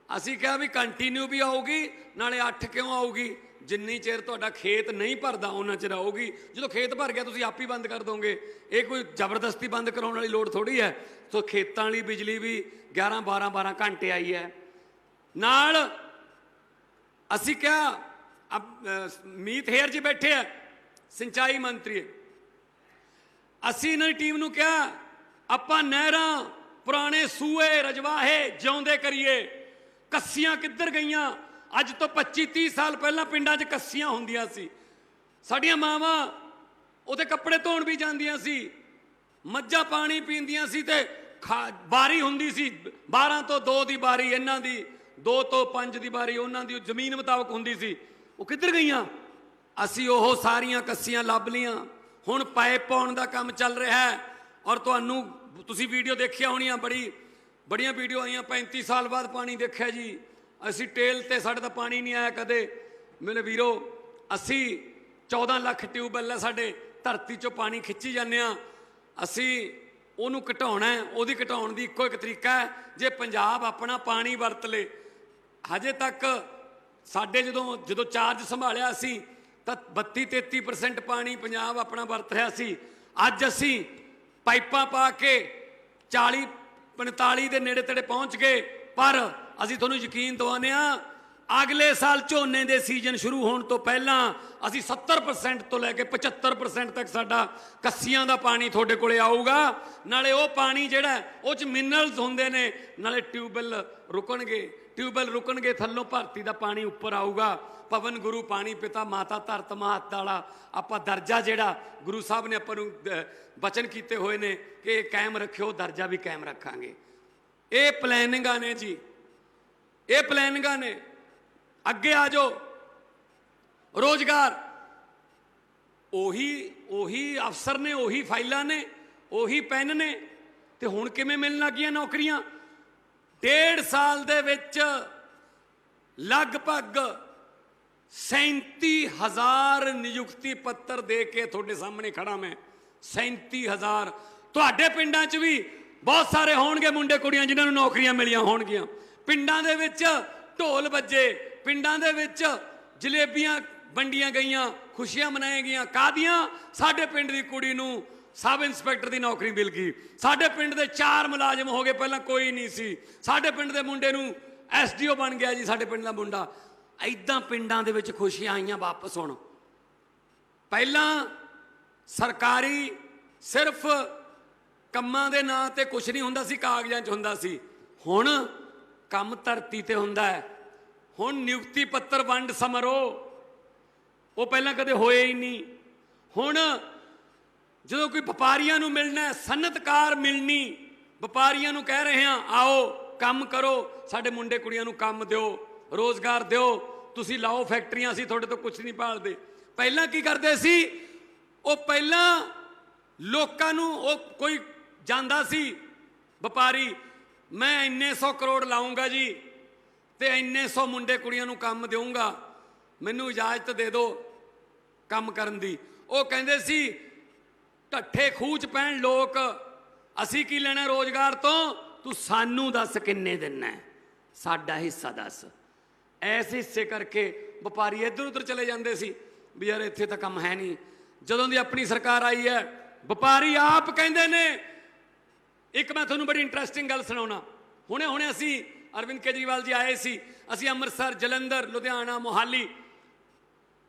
ਅਸੀਂ ਕਿਹਾ ਵੀ ਕੰਟੀਨਿਊ ਵੀ ਆਊਗੀ, ਨਾਲੇ 8 ਕਿਉਂ ਆਊਗੀ? ਜਿੰਨੀ ਚਿਰ ਤੁਹਾਡਾ ਖੇਤ ਨਹੀਂ ਭਰਦਾ ਉਹਨਾਂ ਚਿਰ ਆਊਗੀ। ਜਦੋਂ ਖੇਤ ਭਰ ਗਿਆ ਤੁਸੀਂ ਆਪ ਹੀ ਬੰਦ ਕਰ ਦੋਗੇ। ਇਹ ਕੋਈ ਜ਼ਬਰਦਸਤੀ ਬੰਦ ਕਰਾਉਣ ਵਾਲੀ ਲੋੜ ਥੋੜੀ ਹੈ। ਸੋ ਖੇਤਾਂ ਵਾਲੀ ਬਿਜਲੀ ਵੀ 11-12 ਘੰਟੇ ਆਈ ਹੈ। ਨਾਲ ਅਸੀਂ ਕਿਹਾ, ਮੀਤ ਹੇਅਰ ਜੀ ਬੈਠੇ ਆ, ਸਿੰਚਾਈ ਮੰਤਰੀ, ਅਸੀਂ ਇਹਨਾਂ ਦੀ ਟੀਮ ਨੂੰ ਕਿਹਾ ਆਪਾਂ ਨਹਿਰਾਂ, ਪੁਰਾਣੇ ਸੂਏ, ਰਜਵਾਹੇ ਜਿਉਂਦੇ ਕਰੀਏ। ਕੱਸੀਆਂ ਕਿੱਧਰ ਗਈਆਂ? ਅੱਜ ਤੋਂ 25-30 ਸਾਲ ਪਹਿਲਾਂ ਪਿੰਡਾਂ 'ਚ ਕੱਸੀਆਂ ਹੁੰਦੀਆਂ ਸੀ, ਸਾਡੀਆਂ ਮਾਵਾਂ ਉਹਦੇ ਕੱਪੜੇ ਧੋਣ ਵੀ ਜਾਂਦੀਆਂ ਸੀ, ਮੱਝਾਂ ਪਾਣੀ ਪੀਂਦੀਆਂ ਸੀ ਤੇ ਬਾਰੀ ਹੁੰਦੀ ਸੀ 12 ਤੋਂ 2 ਦੀ ਬਾਰੀ ਇਹਨਾਂ ਦੀ, 2 ਤੋਂ 5 ਦੀ ਬਾਰੀ ਉਹਨਾਂ ਦੀ, ਜ਼ਮੀਨ ਮੁਤਾਬਕ ਹੁੰਦੀ ਸੀ। ਉਹ ਕਿੱਧਰ ਗਈਆਂ? ਅਸੀਂ ਉਹ ਸਾਰੀਆਂ ਕੱਸੀਆਂ ਲੱਭ ਲੀਆਂ। ਹੁਣ ਪਾਈਪ ਪਾਉਣ ਦਾ ਕੰਮ ਚੱਲ ਰਿਹਾ ਹੈ ਔਰ ਤੁਸੀਂ ਵੀਡੀਓ ਦੇਖਿਆ ਹੋਣੀਆਂ, ਬੜੀਆਂ ਵੀਡੀਓ ਆਈਆਂ। 35 ਸਾਲ ਬਾਅਦ ਪਾਣੀ ਦੇਖਿਆ ਜੀ ਅਸੀਂ ਟੇਲ ਤੇ, ਸਾਡੇ ਤਾਂ ਪਾਣੀ ਨਹੀਂ ਆਇਆ ਕਦੇ। ਮੇਰੇ ਵੀਰੋ, ਅਸੀਂ 14 ਲੱਖ ਟਿਊਬਵੈੱਲ ਹੈ ਸਾਡੇ, ਧਰਤੀ 'ਚੋਂ ਪਾਣੀ ਖਿੱਚੀ ਜਾਂਦੇ ਹਾਂ। ਅਸੀਂ ਉਹਨੂੰ ਘਟਾਉਣਾ ਹੈ। ਉਹਦੀ ਘਟਾਉਣ ਦੀ ਇੱਕੋ ਇੱਕ ਤਰੀਕਾ ਹੈ, ਜੇ ਪੰਜਾਬ ਆਪਣਾ ਪਾਣੀ ਵਰਤ ਲੇ। ਹਜੇ ਤੱਕ ਸਾਡੇ ਜਦੋਂ ਚਾਰਜ ਸੰਭਾਲਿਆ ਅਸੀਂ ਤਾਂ 32-33% ਪਾਣੀ ਪੰਜਾਬ ਆਪਣਾ ਵਰਤ ਰਿਹਾ ਸੀ। ਅੱਜ ਅਸੀਂ ਪਾਈਪਾਂ ਪਾ ਕੇ 40-45 ਦੇ ਨੇੜੇ ਤੇੜੇ ਪਹੁੰਚ ਗਏ। ਪਰ ਅਸੀਂ ਤੁਹਾਨੂੰ ਯਕੀਨ ਦਿਵਾਉਂਦੇ ਹਾਂ, ਅਗਲੇ ਸਾਲ ਝੋਨੇ ਦੇ ਸੀਜ਼ਨ ਸ਼ੁਰੂ ਹੋਣ ਤੋਂ ਪਹਿਲਾਂ ਅਸੀਂ 70% ਤੋਂ ਲੈ ਕੇ 75% ਤੱਕ ਸਾਡਾ ਕੱਸੀਆਂ ਦਾ ਪਾਣੀ ਤੁਹਾਡੇ ਕੋਲੇ ਆਊਗਾ। ਨਾਲੇ ਉਹ ਪਾਣੀ ਜਿਹੜਾ ਉਹ 'ਚ ਮਿਨਰਲਸ ਹੁੰਦੇ ਨੇ, ਨਾਲੇ ਟਿਊਬਵੈੱਲ ਰੁਕਣਗੇ, ਥੱਲੋਂ ਭਰਤੀ ਦਾ ਪਾਣੀ ਉੱਪਰ ਆਊਗਾ। ਪਵਨ ਗੁਰੂ ਪਾਣੀ ਪਿਤਾ ਮਾਤਾ ਧਰਤ ਮਹੱਤ ਵਾਲਾ ਆਪਾਂ ਦਰਜਾ ਜਿਹੜਾ ਗੁਰੂ ਸਾਹਿਬ ਨੇ ਆਪਾਂ ਨੂੰ ਬਚਨ ਕੀਤੇ ਹੋਏ ਨੇ ਕਿ ਇਹ ਕਾਇਮ ਰੱਖਿਓ, ਦਰਜਾ ਵੀ ਕਾਇਮ ਰੱਖਾਂਗੇ। ਇਹ ਪਲੈਨਿੰਗਾਂ ਨੇ ਜੀ, ਇਹ ਪਲੈਨਿੰਗਾਂ ਨੇ। ਅੱਗੇ ਆ ਜਾਓ, ਰੋਜ਼ਗਾਰ ਉਹੀ ਅਫਸਰ ਨੇ, ਉਹੀ ਫਾਈਲਾਂ ਨੇ, ਉਹੀ ਪੈਨ ਨੇ, ਤੇ ਹੁਣ ਕਿਵੇਂ ਮਿਲਣ ਲੱਗੀਆਂ ਨੌਕਰੀਆਂ? 1.5 ਸਾਲ ਦੇ ਵਿੱਚ ਲਗਭਗ 37,000 ਨਿਯੁਕਤੀ ਪੱਤਰ ਦੇ ਕੇ ਤੁਹਾਡੇ ਸਾਹਮਣੇ ਖੜਾ ਮੈਂ। 37,000। ਤੁਹਾਡੇ ਪਿੰਡਾਂ 'ਚ ਵੀ ਬਹੁਤ ਸਾਰੇ ਹੋਣਗੇ ਮੁੰਡੇ ਕੁੜੀਆਂ ਜਿਨ੍ਹਾਂ ਨੂੰ ਨੌਕਰੀਆਂ ਮਿਲੀਆਂ ਹੋਣਗੀਆਂ। ਪਿੰਡਾਂ ਦੇ ਵਿੱਚ ਢੋਲ ਵੱਜੇ, ਪਿੰਡਾਂ ਦੇ ਵਿੱਚ ਜਲੇਬੀਆਂ ਵੰਡੀਆਂ ਗਈਆਂ, ਖੁਸ਼ੀਆਂ ਮਨਾਈਆਂ ਗਈਆਂ। ਕਾਹਦੀਆਂ? ਸਾਡੇ ਪਿੰਡ ਦੀ ਕੁੜੀ ਨੂੰ ਸਬ ਇੰਸਪੈਕਟਰ ਦੀ ਨੌਕਰੀ ਮਿਲ ਗਈ। ਸਾਡੇ ਪਿੰਡ ਦੇ 4 ਮੁਲਾਜ਼ਮ ਹੋ ਗਏ, ਪਹਿਲਾਂ ਕੋਈ ਨਹੀਂ ਸੀ। ਸਾਡੇ ਪਿੰਡ ਦੇ ਮੁੰਡੇ ਨੂੰ SDO ਬਣ ਗਿਆ ਜੀ, ਸਾਡੇ ਪਿੰਡ ਦਾ ਮੁੰਡਾ। ਇੱਦਾਂ ਪਿੰਡਾਂ ਦੇ ਵਿੱਚ ਖੁਸ਼ੀਆਂ ਆਈਆਂ ਵਾਪਸ। ਹੁਣ ਪਹਿਲਾਂ ਸਰਕਾਰੀ ਸਿਰਫ ਕੰਮਾਂ ਦੇ ਨਾਂ ਤੇ ਕੁਛ ਨਹੀਂ ਹੁੰਦਾ ਸੀ, ਕਾਗਜ਼ਾਂ 'ਚ ਹੁੰਦਾ ਸੀ। ਹੁਣ ਕੰਮ ਧਰਤੀ ਤੇ ਹੁੰਦਾ ਹੈ। ਹੁਣ ਨਿਯੁਕਤੀ ਪੱਤਰ ਵੰਡ ਸਮਾਰੋਹ ਉਹ ਪਹਿਲਾਂ ਕਦੇ ਹੋਏ ਹੀ ਨਹੀਂ। ਹੁਣ ਜਦੋਂ ਕੋਈ ਵਪਾਰੀਆਂ ਨੂੰ ਮਿਲਣਾ, ਸਨਅਤਕਾਰ ਮਿਲਣੀ, ਵਪਾਰੀਆਂ ਨੂੰ ਕਹਿ ਰਹੇ ਹਾਂ ਆਓ ਕੰਮ ਕਰੋ, ਸਾਡੇ ਮੁੰਡੇ ਕੁੜੀਆਂ ਨੂੰ ਕੰਮ ਦਿਓ, ਰੋਜ਼ਗਾਰ ਦਿਓ, ਤੁਸੀਂ ਲਾਓ ਫੈਕਟਰੀਆਂ, ਅਸੀਂ ਤੁਹਾਡੇ ਤੋਂ ਕੁਛ ਨਹੀਂ ਭਾਲਦੇ। ਪਹਿਲਾਂ ਕੀ ਕਰਦੇ ਸੀ? ਉਹ ਪਹਿਲਾਂ ਲੋਕਾਂ ਨੂੰ, ਉਹ ਕੋਈ ਜਾਂਦਾ ਸੀ ਵਪਾਰੀ, ਮੈਂ ਇੰਨੇ 100 ਕਰੋੜ ਲਾਉਂਗਾ ਜੀ ਤੇ ਇੰਨੇ 100 ਮੁੰਡੇ ਕੁੜੀਆਂ ਨੂੰ ਕੰਮ ਦੇਵਾਂਗਾ, ਮੈਨੂੰ ਇਜਾਜ਼ਤ ਦੇ ਦਿਓ ਕੰਮ ਕਰਨ ਦੀ। ਉਹ ਕਹਿੰਦੇ ਸੀ ਢੱਠੇ ਖੂਹ 'ਚ ਪੈਣ ਲੋਕ, ਅਸੀਂ ਕੀ ਲੈਣਾ ਰੋਜ਼ਗਾਰ ਤੋਂ, ਤੂੰ ਸਾਨੂੰ ਦੱਸ ਕਿੰਨੇ ਦਿਨਾ ਹੈ, ਸਾਡਾ ਹਿੱਸਾ ਦੱਸ। ਐਸੇ ਹਿੱਸੇ ਕਰਕੇ ਵਪਾਰੀ ਇੱਧਰ ਉੱਧਰ ਚਲੇ ਜਾਂਦੇ ਸੀ ਵੀ ਯਾਰ ਇੱਥੇ ਤਾਂ ਕੰਮ ਹੈ ਨਹੀਂ। ਜਦੋਂ ਦੀ ਆਪਣੀ ਸਰਕਾਰ ਆਈ ਹੈ, ਵਪਾਰੀ ਆਪ ਕਹਿੰਦੇ ਨੇ। ਇੱਕ ਮੈਂ ਤੁਹਾਨੂੰ ਬੜੀ ਇੰਟਰਸਟਿੰਗ ਗੱਲ ਸੁਣਾਉਣਾ। ਹੁਣੇ ਅਸੀਂ ਅਰਵਿੰਦ ਕੇਜਰੀਵਾਲ ਜੀ ਆਏ ਸੀ, ਅਸੀਂ ਅੰਮ੍ਰਿਤਸਰ, ਜਲੰਧਰ, ਲੁਧਿਆਣਾ, ਮੋਹਾਲੀ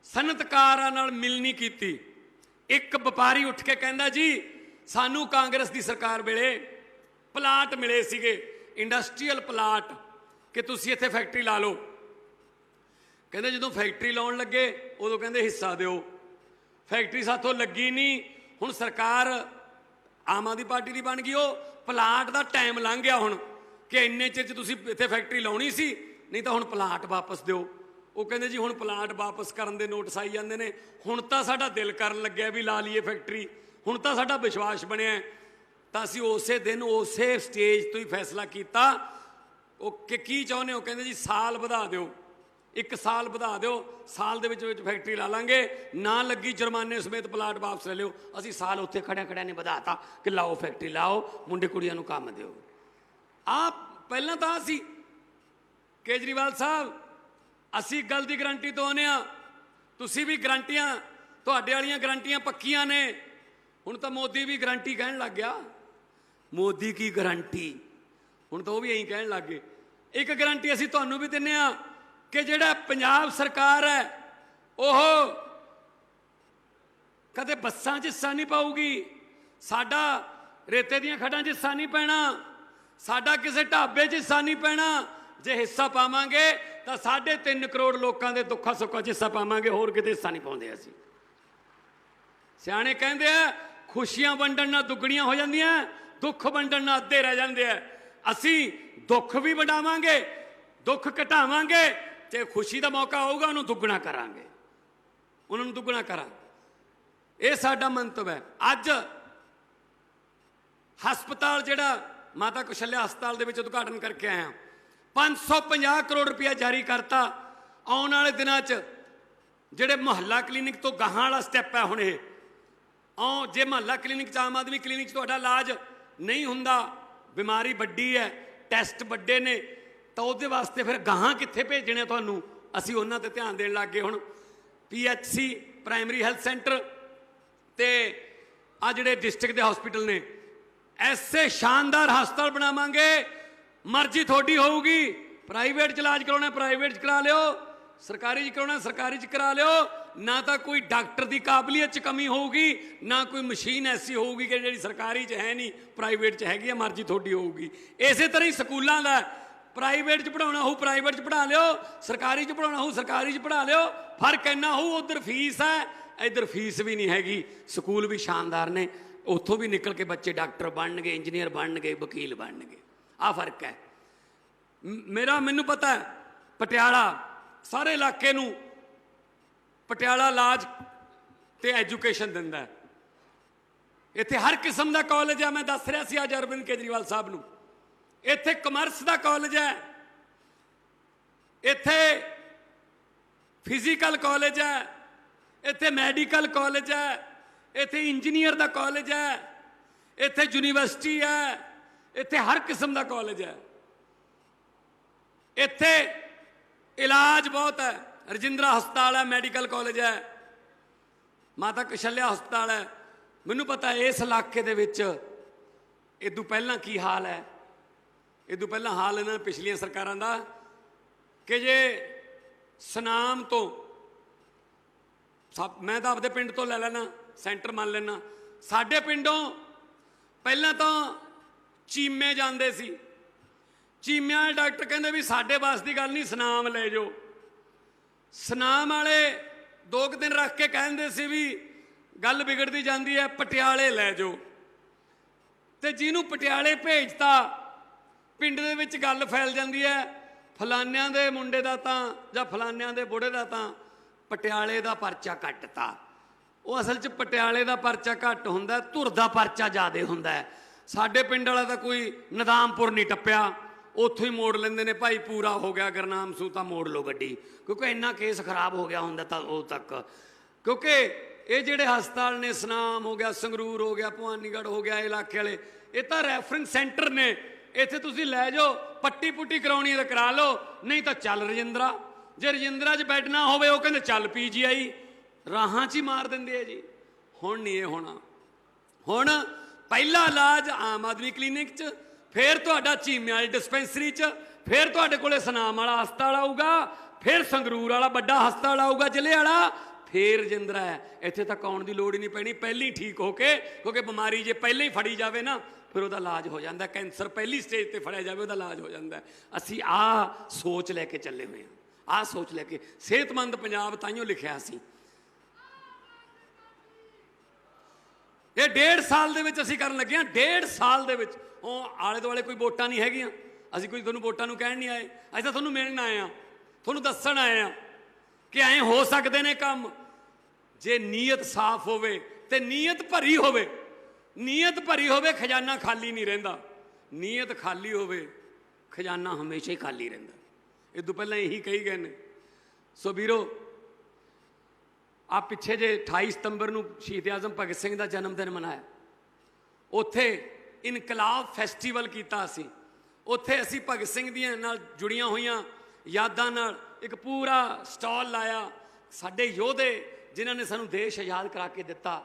ਸਨਅਤਕਾਰਾਂ ਨਾਲ ਮਿਲਣੀ ਕੀਤੀ। ਇੱਕ ਵਪਾਰੀ ਉੱਠ ਕੇ ਕਹਿੰਦਾ ਜੀ ਸਾਨੂੰ ਕਾਂਗਰਸ ਦੀ ਸਰਕਾਰ ਵੇਲੇ ਪਲਾਟ ਮਿਲੇ ਸੀਗੇ, ਇੰਡਸਟਰੀਅਲ ਪਲਾਟ, ਕਿ ਤੁਸੀਂ ਇੱਥੇ ਫੈਕਟਰੀ ਲਾ ਲਓ। ਕਹਿੰਦੇ ਜਦੋਂ ਫੈਕਟਰੀ ਲਾਉਣ ਲੱਗੇ ਉਦੋਂ ਕਹਿੰਦੇ ਹਿੱਸਾ ਦਿਓ। ਫੈਕਟਰੀ ਸਾਥੋਂ ਲੱਗੀ ਨਹੀਂ। ਹੁਣ ਸਰਕਾਰ ਆਮ ਆਦਮੀ ਪਾਰਟੀ ਦੀ ਬਣ ਗਈ। ਉਹ ਪਲਾਟ ਦਾ ਟਾਈਮ ਲੰਘ ਗਿਆ ਹੁਣ ਕਿ ਇੰਨੇ ਚਿਰ 'ਚ ਤੁਸੀਂ ਇੱਥੇ ਫੈਕਟਰੀ ਲਾਉਣੀ ਸੀ, ਨਹੀਂ ਤਾਂ ਹੁਣ ਪਲਾਟ ਵਾਪਸ ਦਿਓ। ਉਹ ਕਹਿੰਦੇ ਜੀ ਹੁਣ ਪਲਾਟ ਵਾਪਸ ਕਰਨ ਦੇ ਨੋਟਿਸ ਆਈ ਜਾਂਦੇ ਨੇ। ਹੁਣ ਤਾਂ ਸਾਡਾ ਦਿਲ ਕਰਨ ਲੱਗਿਆ ਵੀ ਲਾ ਲਈਏ ਫੈਕਟਰੀ, ਹੁਣ ਤਾਂ ਸਾਡਾ ਵਿਸ਼ਵਾਸ ਬਣਿਆ। ਤਾਂ ਅਸੀਂ ਉਸੇ ਦਿਨ ਉਸੇ ਸਟੇਜ ਤੋਂ ਹੀ ਫੈਸਲਾ ਕੀਤਾ। ਉਹ ਕਿ ਕੀ ਚਾਹੁੰਦੇ ਹੋ? ਕਹਿੰਦੇ ਜੀ ਸਾਲ ਵਧਾ ਦਿਓ, 1 ਸਾਲ ਵਧਾ ਦਿਓ, ਸਾਲ ਦੇ ਵਿੱਚ ਫੈਕਟਰੀ ਲਾ ਲਾਂਗੇ, ਨਾ ਲੱਗੀ ਜੁਰਮਾਨੇ ਸਮੇਤ ਪਲਾਟ ਵਾਪਸ ਲੈ ਲਿਓ। ਅਸੀਂ ਸਾਲ ਉੱਥੇ ਖੜਿਆਂ ਨੇ ਵਧਾਤਾ ਕਿ ਲਾਓ ਫੈਕਟਰੀ ਲਾਓ, ਮੁੰਡੇ ਕੁੜੀਆਂ ਨੂੰ ਕੰਮ ਦਿਓ। ਪਹਿਲਾਂ ਤਾਂ ਅਸੀਂ ਕੇਜਰੀਵਾਲ ਸਾਹਿਬ, ਅਸੀਂ ਗੱਲ ਦੀ ਗਰੰਟੀ ਤੋਂ ਆਉਂਦੇ ਹਾਂ, ਤੁਸੀਂ ਵੀ ਗਰੰਟੀਆਂ, ਤੁਹਾਡੇ ਵਾਲੀਆਂ ਗਰੰਟੀਆਂ ਪੱਕੀਆਂ ਨੇ। ਹੁਣ ਤਾਂ ਮੋਦੀ ਵੀ ਗਰੰਟੀ ਕਹਿਣ ਲੱਗ ਗਿਆ। ਮੋਦੀ ਕੀ ਗਰੰਟੀ, ਹੁਣ ਤਾਂ ਉਹ ਵੀ ਇਹੀ ਕਹਿਣ ਲੱਗ ਗਏ। ਇੱਕ ਗਰੰਟੀ ਅਸੀਂ ਤੁਹਾਨੂੰ ਵੀ ਦਿੰਦੇ ਹਾਂ ਕਿ ਜਿਹੜਾ ਪੰਜਾਬ ਸਰਕਾਰ ਹੈ ਉਹ ਕਦੇ ਬੱਸਾਂ 'ਚ ਹਿੱਸਾ ਨਹੀਂ ਪਾਊਗੀ, ਸਾਡਾ ਰੇਤੇ ਦੀਆਂ ਖੱਡਾਂ 'ਚ ਹਿੱਸਾ ਨਹੀਂ ਪੈਣਾ, ਸਾਡਾ ਕਿਸੇ ਢਾਬੇ 'ਚ ਹਿੱਸਾ ਨਹੀਂ ਪੈਣਾ। ਜੇ ਹਿੱਸਾ ਪਾਵਾਂਗੇ ਤਾਂ 3.5 ਕਰੋੜ ਲੋਕਾਂ ਦੇ ਦੁੱਖਾਂ ਸੁੱਖਾਂ 'ਚ ਹਿੱਸਾ ਪਾਵਾਂਗੇ, ਹੋਰ ਕਿਤੇ ਹਿੱਸਾ ਨਹੀਂ ਪਾਉਂਦੇ ਅਸੀਂ। ਸਿਆਣੇ ਕਹਿੰਦੇ ਆ ਖੁਸ਼ੀਆਂ ਵੰਡਣ ਨਾਲ ਦੁੱਗਣੀਆਂ ਹੋ ਜਾਂਦੀਆਂ, ਦੁੱਖ ਵੰਡਣ ਨਾਲ ਅੱਧੇ ਰਹਿ ਜਾਂਦੇ ਆ। ਅਸੀਂ ਦੁੱਖ ਵੀ ਵੰਡਾਵਾਂਗੇ, ਦੁੱਖ ਘਟਾਵਾਂਗੇ, ਤੇ ਖੁਸ਼ੀ ਦਾ ਮੌਕਾ ਆਊਗਾ ਉਹਨੂੰ ਦੁੱਗਣਾ ਕਰਾਂਗੇ, ਉਹਨਾਂ ਨੂੰ ਦੁੱਗਣਾ ਕਰਾਂਗੇ। ਇਹ ਸਾਡਾ ਮੰਤਵ ਹੈ। ਅੱਜ ਹਸਪਤਾਲ ਜਿਹੜਾ ਮਾਤਾ ਕੁਸ਼ਲਿਆ ਹਸਪਤਾਲ ਦੇ ਵਿੱਚ ਉਦਘਾਟਨ ਕਰਕੇ ਆਇਆ, 550 ਕਰੋੜ ਰੁਪਇਆ ਜਾਰੀ ਕਰਤਾ। ਆਉਣ ਵਾਲੇ ਦਿਨਾਂ 'ਚ ਜਿਹੜੇ ਮੁਹੱਲਾ ਕਲੀਨਿਕ ਤੋਂ ਗਾਹਾਂ ਵਾਲਾ ਸਟੈਪ ਹੈ ਹੁਣ ਇਹ, ਜੇ ਮੁਹੱਲਾ ਕਲੀਨਿਕ 'ਚ ਆਮ ਆਦਮੀ ਕਲੀਨਿਕ 'ਚ ਤੁਹਾਡਾ ਇਲਾਜ ਨਹੀਂ ਹੁੰਦਾ, ਬਿਮਾਰੀ ਵੱਡੀ ਹੈ, ਟੈਸਟ ਵੱਡੇ ਨੇ, ਤਾਂ ਉਹਦੇ ਵਾਸਤੇ ਫਿਰ ਗਾਹਾਂ ਕਿੱਥੇ ਭੇਜਣੇ ਤੁਹਾਨੂੰ, ਅਸੀਂ ਉਹਨਾਂ ਤੇ ਧਿਆਨ ਦੇਣ ਲੱਗ ਗਏ। ਹੁਣ PHC ਪ੍ਰਾਇਮਰੀ ਹੈਲਥ ਸੈਂਟਰ ਤੇ ਆ ਜਿਹੜੇ ਡਿਸਟ੍ਰਿਕਟ ਦੇ ਹਸਪੀਟਲ ਨੇ, ਐਸੇ ਸ਼ਾਨਦਾਰ ਹਸਪਤਾਲ ਬਣਾਵਾਂਗੇ, ਮਰਜ਼ੀ ਤੁਹਾਡੀ ਹੋਊਗੀ। ਪ੍ਰਾਈਵੇਟ 'ਚ ਇਲਾਜ ਕਰਾਉਣਾ ਪ੍ਰਾਈਵੇਟ 'ਚ ਕਰਾ ਲਿਓ, ਸਰਕਾਰੀ 'ਚ ਕਰਾਉਣਾ ਸਰਕਾਰੀ 'ਚ ਕਰਾ ਲਿਓ। ਨਾ ਤਾਂ ਕੋਈ ਡਾਕਟਰ ਦੀ ਕਾਬਲੀਅਤ 'ਚ ਕਮੀ ਹੋਊਗੀ, ਨਾ ਕੋਈ ਮਸ਼ੀਨ ਐਸੀ ਹੋਊਗੀ ਕਿ ਜਿਹੜੀ ਸਰਕਾਰੀ 'ਚ ਹੈ ਨਹੀਂ ਪ੍ਰਾਈਵੇਟ 'ਚ ਹੈਗੀ ਆ, ਮਰਜ਼ੀ ਤੁਹਾਡੀ ਹੋਊਗੀ। ਇਸੇ ਤਰ੍ਹਾਂ ਹੀ ਸਕੂਲਾਂ ਦਾ, ਪ੍ਰਾਈਵੇਟ 'ਚ ਪੜ੍ਹਾਉਣਾ ਹੋਊ ਪ੍ਰਾਈਵੇਟ 'ਚ ਪੜ੍ਹਾ ਲਿਓ, ਸਰਕਾਰੀ 'ਚ ਪੜ੍ਹਾਉਣਾ ਹੋਊ ਸਰਕਾਰੀ 'ਚ ਪੜ੍ਹਾ ਲਿਓ। ਫਰਕ ਇੰਨਾ ਹੋਊ, ਉੱਧਰ ਫੀਸ ਹੈ, ਇੱਧਰ ਫੀਸ ਵੀ ਨਹੀਂ ਹੈਗੀ। ਸਕੂਲ ਵੀ ਸ਼ਾਨਦਾਰ ਨੇ, ਉੱਥੋਂ ਵੀ ਨਿਕਲ ਕੇ ਬੱਚੇ ਡਾਕਟਰ ਬਣਨਗੇ, ਇੰਜੀਨੀਅਰ ਬਣਨਗੇ, ਵਕੀਲ ਬਣਨਗੇ। ਆਹ ਫਰਕ ਹੈ। ਮੈਨੂੰ ਪਤਾ ਹੈ ਪਟਿਆਲਾ ਸਾਰੇ ਇਲਾਕੇ ਨੂੰ ਪਟਿਆਲਾ ਇਲਾਜ ਤੇ ਐਜੂਕੇਸ਼ਨ ਦਿੰਦਾ ਹੈ। ਇੱਥੇ ਹਰ ਕਿਸਮ ਦਾ ਕਾਲਜ ਹੈ। ਮੈਂ ਦੱਸ ਰਿਹਾ ਸੀ ਅੱਜ ਅਰਵਿੰਦ ਕੇਜਰੀਵਾਲ ਸਾਹਿਬ ਨੂੰ, ਇੱਥੇ ਕਮਰਸ ਦਾ ਕਾਲਜ ਹੈ, ਇੱਥੇ ਫਿਜ਼ੀਕਲ ਕਾਲਜ ਹੈ, ਇੱਥੇ ਮੈਡੀਕਲ ਕਾਲਜ ਹੈ, ਇੱਥੇ ਇੰਜੀਨੀਅਰ ਦਾ ਕਾਲਜ ਹੈ, ਇੱਥੇ ਯੂਨੀਵਰਸਿਟੀ ਹੈ, ਇੱਥੇ ਹਰ ਕਿਸਮ ਦਾ ਕਾਲਜ ਹੈ। ਇੱਥੇ ਇਲਾਜ ਬਹੁਤ ਹੈ। ਰਜਿੰਦਰਾ ਹਸਪਤਾਲ ਹੈ, ਮੈਡੀਕਲ ਕਾਲਜ ਹੈ, ਮਾਤਾ ਕੁਸ਼ਲਿਆ ਹਸਪਤਾਲ ਹੈ। ਮੈਨੂੰ ਪਤਾ ਇਸ ਇਲਾਕੇ ਦੇ ਵਿੱਚ ਇਦੋਂ ਪਹਿਲਾਂ ਕੀ ਹਾਲ ਹੈ, ਇਦੋਂ ਪਹਿਲਾਂ ਹਾਲ ਇਹਨਾਂ ਪਿਛਲੀਆਂ ਸਰਕਾਰਾਂ ਦਾ, ਕਿ ਜੇ ਸੁਨਾਮ ਤੋਂ ਮੈਂ ਤਾਂ ਆਪਦੇ ਪਿੰਡ ਤੋਂ ਲੈ ਲੈਣਾ, ਸੈਂਟਰ ਮੰਨ ਲੈਣਾ, ਸਾਡੇ ਪਿੰਡੋਂ ਪਹਿਲਾਂ ਤਾਂ ਚੀਮੇ ਜਾਂਦੇ ਸੀ, ਚੀਮਿਆਂ ਵਾਲੇ ਡਾਕਟਰ ਕਹਿੰਦੇ ਵੀ ਸਾਡੇ ਵਾਸ ਦੀ ਗੱਲ ਨਹੀਂ, ਸੁਨਾਮ ਲੈ ਜਾਓ। ਸੁਨਾਮ ਵਾਲੇ 2 ਦਿਨ ਰੱਖ ਕੇ ਕਹਿੰਦੇ ਸੀ ਵੀ ਗੱਲ ਵਿਗੜਦੀ ਜਾਂਦੀ ਹੈ, ਪਟਿਆਲੇ ਲੈ ਜਾਓ। ਤੇ ਜਿਹਨੂੰ ਪਟਿਆਲੇ ਭੇਜਤਾ, ਪਿੰਡ ਦੇ ਵਿੱਚ ਗੱਲ ਫੈਲ ਜਾਂਦੀ ਹੈ, ਫਲਾਨਿਆਂ ਦੇ ਮੁੰਡੇ ਦਾ ਤਾਂ ਜਾਂ ਫਲਾਨਿਆਂ ਦੇ ਬੁੜੇ ਦਾ ਤਾਂ ਪਟਿਆਲੇ ਦਾ ਪਰਚਾ ਕੱਟਤਾ। ਉਹ ਅਸਲ 'ਚ ਪਟਿਆਲੇ ਦਾ ਪਰਚਾ ਘੱਟ ਹੁੰਦਾ, ਧੁਰ ਦਾ ਪਰਚਾ ਜ਼ਿਆਦਾ ਹੁੰਦਾ ਹੈ। ਸਾਡੇ ਪਿੰਡ ਵਾਲਾ ਤਾਂ ਕੋਈ ਨਦਾਮਪੁਰ ਨਹੀਂ ਟੱਪਿਆ, ਉੱਥੋਂ ਹੀ ਮੋੜ ਲੈਂਦੇ ਨੇ, ਭਾਈ ਪੂਰਾ ਹੋ ਗਿਆ ਗੁਰਨਾਮ ਸੂ ਤਾਂ ਮੋੜ ਲਓ ਗੱਡੀ, ਕਿਉਂਕਿ ਇੰਨਾ ਕੇਸ ਖਰਾਬ ਹੋ ਗਿਆ ਹੁੰਦਾ ਤਾਂ ਉਹ ਤੱਕ। ਕਿਉਂਕਿ ਇਹ ਜਿਹੜੇ ਹਸਪਤਾਲ ਨੇ, ਸੁਨਾਮ ਹੋ ਗਿਆ, ਸੰਗਰੂਰ ਹੋ ਗਿਆ, ਭਵਾਨੀਗੜ੍ਹ ਹੋ ਗਿਆ, ਇਲਾਕੇ ਵਾਲੇ, ਇਹ ਤਾਂ ਰੈਫਰੈਂਸ ਸੈਂਟਰ ਨੇ। ਇੱਥੇ ਤੁਸੀਂ ਲੈ ਜਾਓ, ਪੱਟੀ ਪੁੱਟੀ ਕਰਾਉਣੀ ਹੈ ਤਾਂ ਕਰਾ ਲਓ, ਨਹੀਂ ਤਾਂ ਚੱਲ ਰਜਿੰਦਰਾ। ਜੇ ਰਜਿੰਦਰਾ 'ਚ ਬੈੱਡ ਨਾ ਹੋਵੇ, ਉਹ ਕਹਿੰਦੇ ਚੱਲ PGI, ਰਾਹਾਂ 'ਚ ਹੀ ਮਾਰ ਦਿੰਦੇ ਆ ਜੀ। ਹੁਣ ਨਹੀਂ ਇਹ ਹੋਣਾ। ਹੁਣ ਪਹਿਲਾ ਇਲਾਜ ਆਮ ਆਦਮੀ ਕਲੀਨਿਕ 'ਚ, ਫਿਰ ਤੁਹਾਡਾ ਚੀਮੇ ਵਾਲੀ ਡਿਸਪੈਂਸਰੀ 'ਚ, ਫਿਰ ਤੁਹਾਡੇ ਕੋਲੇ ਸੁਨਾਮ ਵਾਲਾ ਹਸਪਤਾਲ ਆਊਗਾ, ਫਿਰ ਸੰਗਰੂਰ ਵਾਲਾ ਵੱਡਾ ਹਸਪਤਾਲ ਆਊਗਾ ਜ਼ਿਲ੍ਹੇ ਵਾਲਾ, ਫਿਰ ਰਜਿੰਦਰਾ ਹੈ। ਇੱਥੇ ਤੱਕ ਆਉਣ ਦੀ ਲੋੜ ਹੀ ਨਹੀਂ ਪੈਣੀ, ਪਹਿਲਾਂ ਹੀ ਠੀਕ ਹੋ ਕੇ, ਕਿਉਂਕਿ ਬਿਮਾਰੀ ਜੇ ਪਹਿਲਾਂ ਹੀ ਫੜੀ ਜਾਵੇ ਨਾ, ਫਿਰ ਉਹਦਾ ਇਲਾਜ ਹੋ ਜਾਂਦਾ। ਕੈਂਸਰ ਪਹਿਲੀ ਸਟੇਜ ਤੇ ਫੜਿਆ ਜਾਵੇ, ਉਹਦਾ ਇਲਾਜ ਹੋ ਜਾਂਦਾ। ਅਸੀਂ ਆਹ ਸੋਚ ਲੈ ਕੇ ਚੱਲੇ ਹੋਏ ਹਾਂ, ਆਹ ਸੋਚ ਲੈ ਕੇ ਸਿਹਤਮੰਦ ਪੰਜਾਬ ਤਾਈਓ ਲਿਖਿਆ ਸੀ। ਇਹ 1.5 ਸਾਲ ਦੇ ਵਿੱਚ ਅਸੀਂ ਕਰਨ ਲੱਗੇ ਹਾਂ। 1.5 ਸਾਲ ਦੇ ਵਿੱਚ ਉਹ ਆਲੇ ਦੁਆਲੇ ਕੋਈ ਵੋਟਾਂ ਨਹੀਂ ਹੈਗੀਆਂ, ਅਸੀਂ ਕੋਈ ਤੁਹਾਨੂੰ ਵੋਟਾਂ ਨੂੰ ਕਹਿਣ ਨਹੀਂ ਆਏ, ਅਸੀਂ ਤਾਂ ਤੁਹਾਨੂੰ ਮਿਲਣ ਆਏ ਹਾਂ, ਤੁਹਾਨੂੰ ਦੱਸਣ ਆਏ ਹਾਂ ਕਿ ਐਂ ਹੋ ਸਕਦੇ ਨੇ ਕੰਮ, ਜੇ ਨੀਅਤ ਸਾਫ਼ ਹੋਵੇ ਤੇ ਨੀਅਤ ਭਰੀ ਹੋਵੇ। ਨੀਅਤ ਭਰੀ ਹੋਵੇ, ਖਜ਼ਾਨਾ ਖਾਲੀ ਨਹੀਂ ਰਹਿੰਦਾ। ਨੀਅਤ ਖਾਲੀ ਹੋਵੇ, ਖਜ਼ਾਨਾ ਹਮੇਸ਼ਾ ਹੀ ਖਾਲੀ ਰਹਿੰਦਾ। ਇਹ ਤੋਂ ਪਹਿਲਾਂ ਇਹੀ ਕਹੀ ਗਏ ਨੇ। ਸੋ ਵੀਰੋ, ਆ ਪਿੱਛੇ ਜੇ 28 ਸਤੰਬਰ ਨੂੰ ਸ਼ਹੀਦ ਆਜ਼ਮ ਭਗਤ ਸਿੰਘ ਦਾ ਜਨਮ ਦਿਨ ਮਨਾਇਆ, ਉੱਥੇ ਇਨਕਲਾਬ ਫੈਸਟੀਵਲ ਕੀਤਾ ਅਸੀਂ। ਉੱਥੇ ਅਸੀਂ ਭਗਤ ਸਿੰਘ ਦੀਆਂ ਨਾਲ ਜੁੜੀਆਂ ਹੋਈਆਂ ਯਾਦਾਂ ਨਾਲ ਇੱਕ ਪੂਰਾ ਸਟਾਲ ਲਾਇਆ। ਸਾਡੇ ਯੋਧੇ ਜਿਨ੍ਹਾਂ ਨੇ ਸਾਨੂੰ ਦੇਸ਼ ਆਜ਼ਾਦ ਕਰਾ ਕੇ ਦਿੱਤਾ,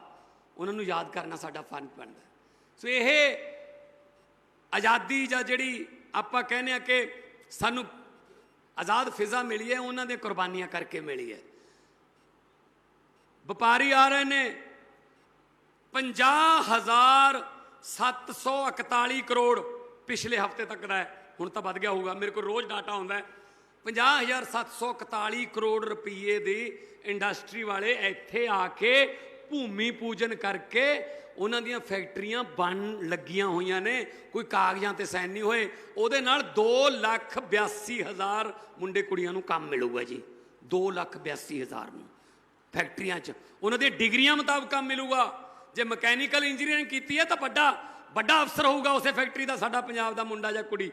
ਉਹਨਾਂ ਨੂੰ ਯਾਦ ਕਰਨਾ ਸਾਡਾ ਫਰਜ਼ ਬਣਦਾ। ਸੋ ਇਹ ਆਜ਼ਾਦੀ ਜਾਂ ਜਿਹੜੀ ਆਪਾਂ ਕਹਿੰਦੇ ਹਾਂ ਕਿ ਸਾਨੂੰ ਆਜ਼ਾਦ ਫਿਜ਼ਾ ਮਿਲੀ ਹੈ, ਉਹਨਾਂ ਦੀਆਂ ਕੁਰਬਾਨੀਆਂ ਕਰਕੇ ਮਿਲੀ ਹੈ। ਵਪਾਰੀ ਆ ਰਹੇ ਨੇ, 50,741 ਕਰੋੜ ਪਿਛਲੇ ਹਫ਼ਤੇ ਤੱਕ ਦਾ ਹੈ, ਹੁਣ ਤਾਂ ਵੱਧ ਗਿਆ ਹੋਊਗਾ, ਮੇਰੇ ਕੋਲ ਰੋਜ਼ ਡਾਟਾ ਆਉਂਦਾ ਹੈ। 50,741 ਕਰੋੜ ਰੁਪਈਏ ਦੀ ਇੰਡਸਟਰੀ ਵਾਲੇ ਇੱਥੇ ਆ ਕੇ ਭੂਮੀ ਪੂਜਨ ਕਰਕੇ ਉਹਨਾਂ ਦੀਆਂ ਫੈਕਟਰੀਆਂ ਬਣ ਲੱਗੀਆਂ ਹੋਈਆਂ ਨੇ, ਕੋਈ ਕਾਗਜ਼ਾਂ ਤੇ ਸਾਈਨ ਨਹੀਂ ਹੋਏ। ਉਹਦੇ ਨਾਲ 2,82,000 ਮੁੰਡੇ ਕੁੜੀਆਂ ਨੂੰ ਕੰਮ ਮਿਲੂਗਾ ਜੀ, 2,82,000 ਨੂੰ ਫੈਕਟਰੀਆਂ 'ਚ ਉਹਨਾਂ ਦੀਆਂ ਡਿਗਰੀਆਂ ਮੁਤਾਬਕ ਕੰਮ ਮਿਲੂਗਾ। ਜੇ ਮਕੈਨੀਕਲ ਇੰਜੀਨੀਅਰਿੰਗ ਕੀਤੀ ਹੈ ਤਾਂ ਵੱਡਾ ਅਫਸਰ ਹੋਊਗਾ ਉਸੇ ਫੈਕਟਰੀ ਦਾ ਸਾਡਾ ਪੰਜਾਬ ਦਾ ਮੁੰਡਾ ਜਾਂ ਕੁੜੀ।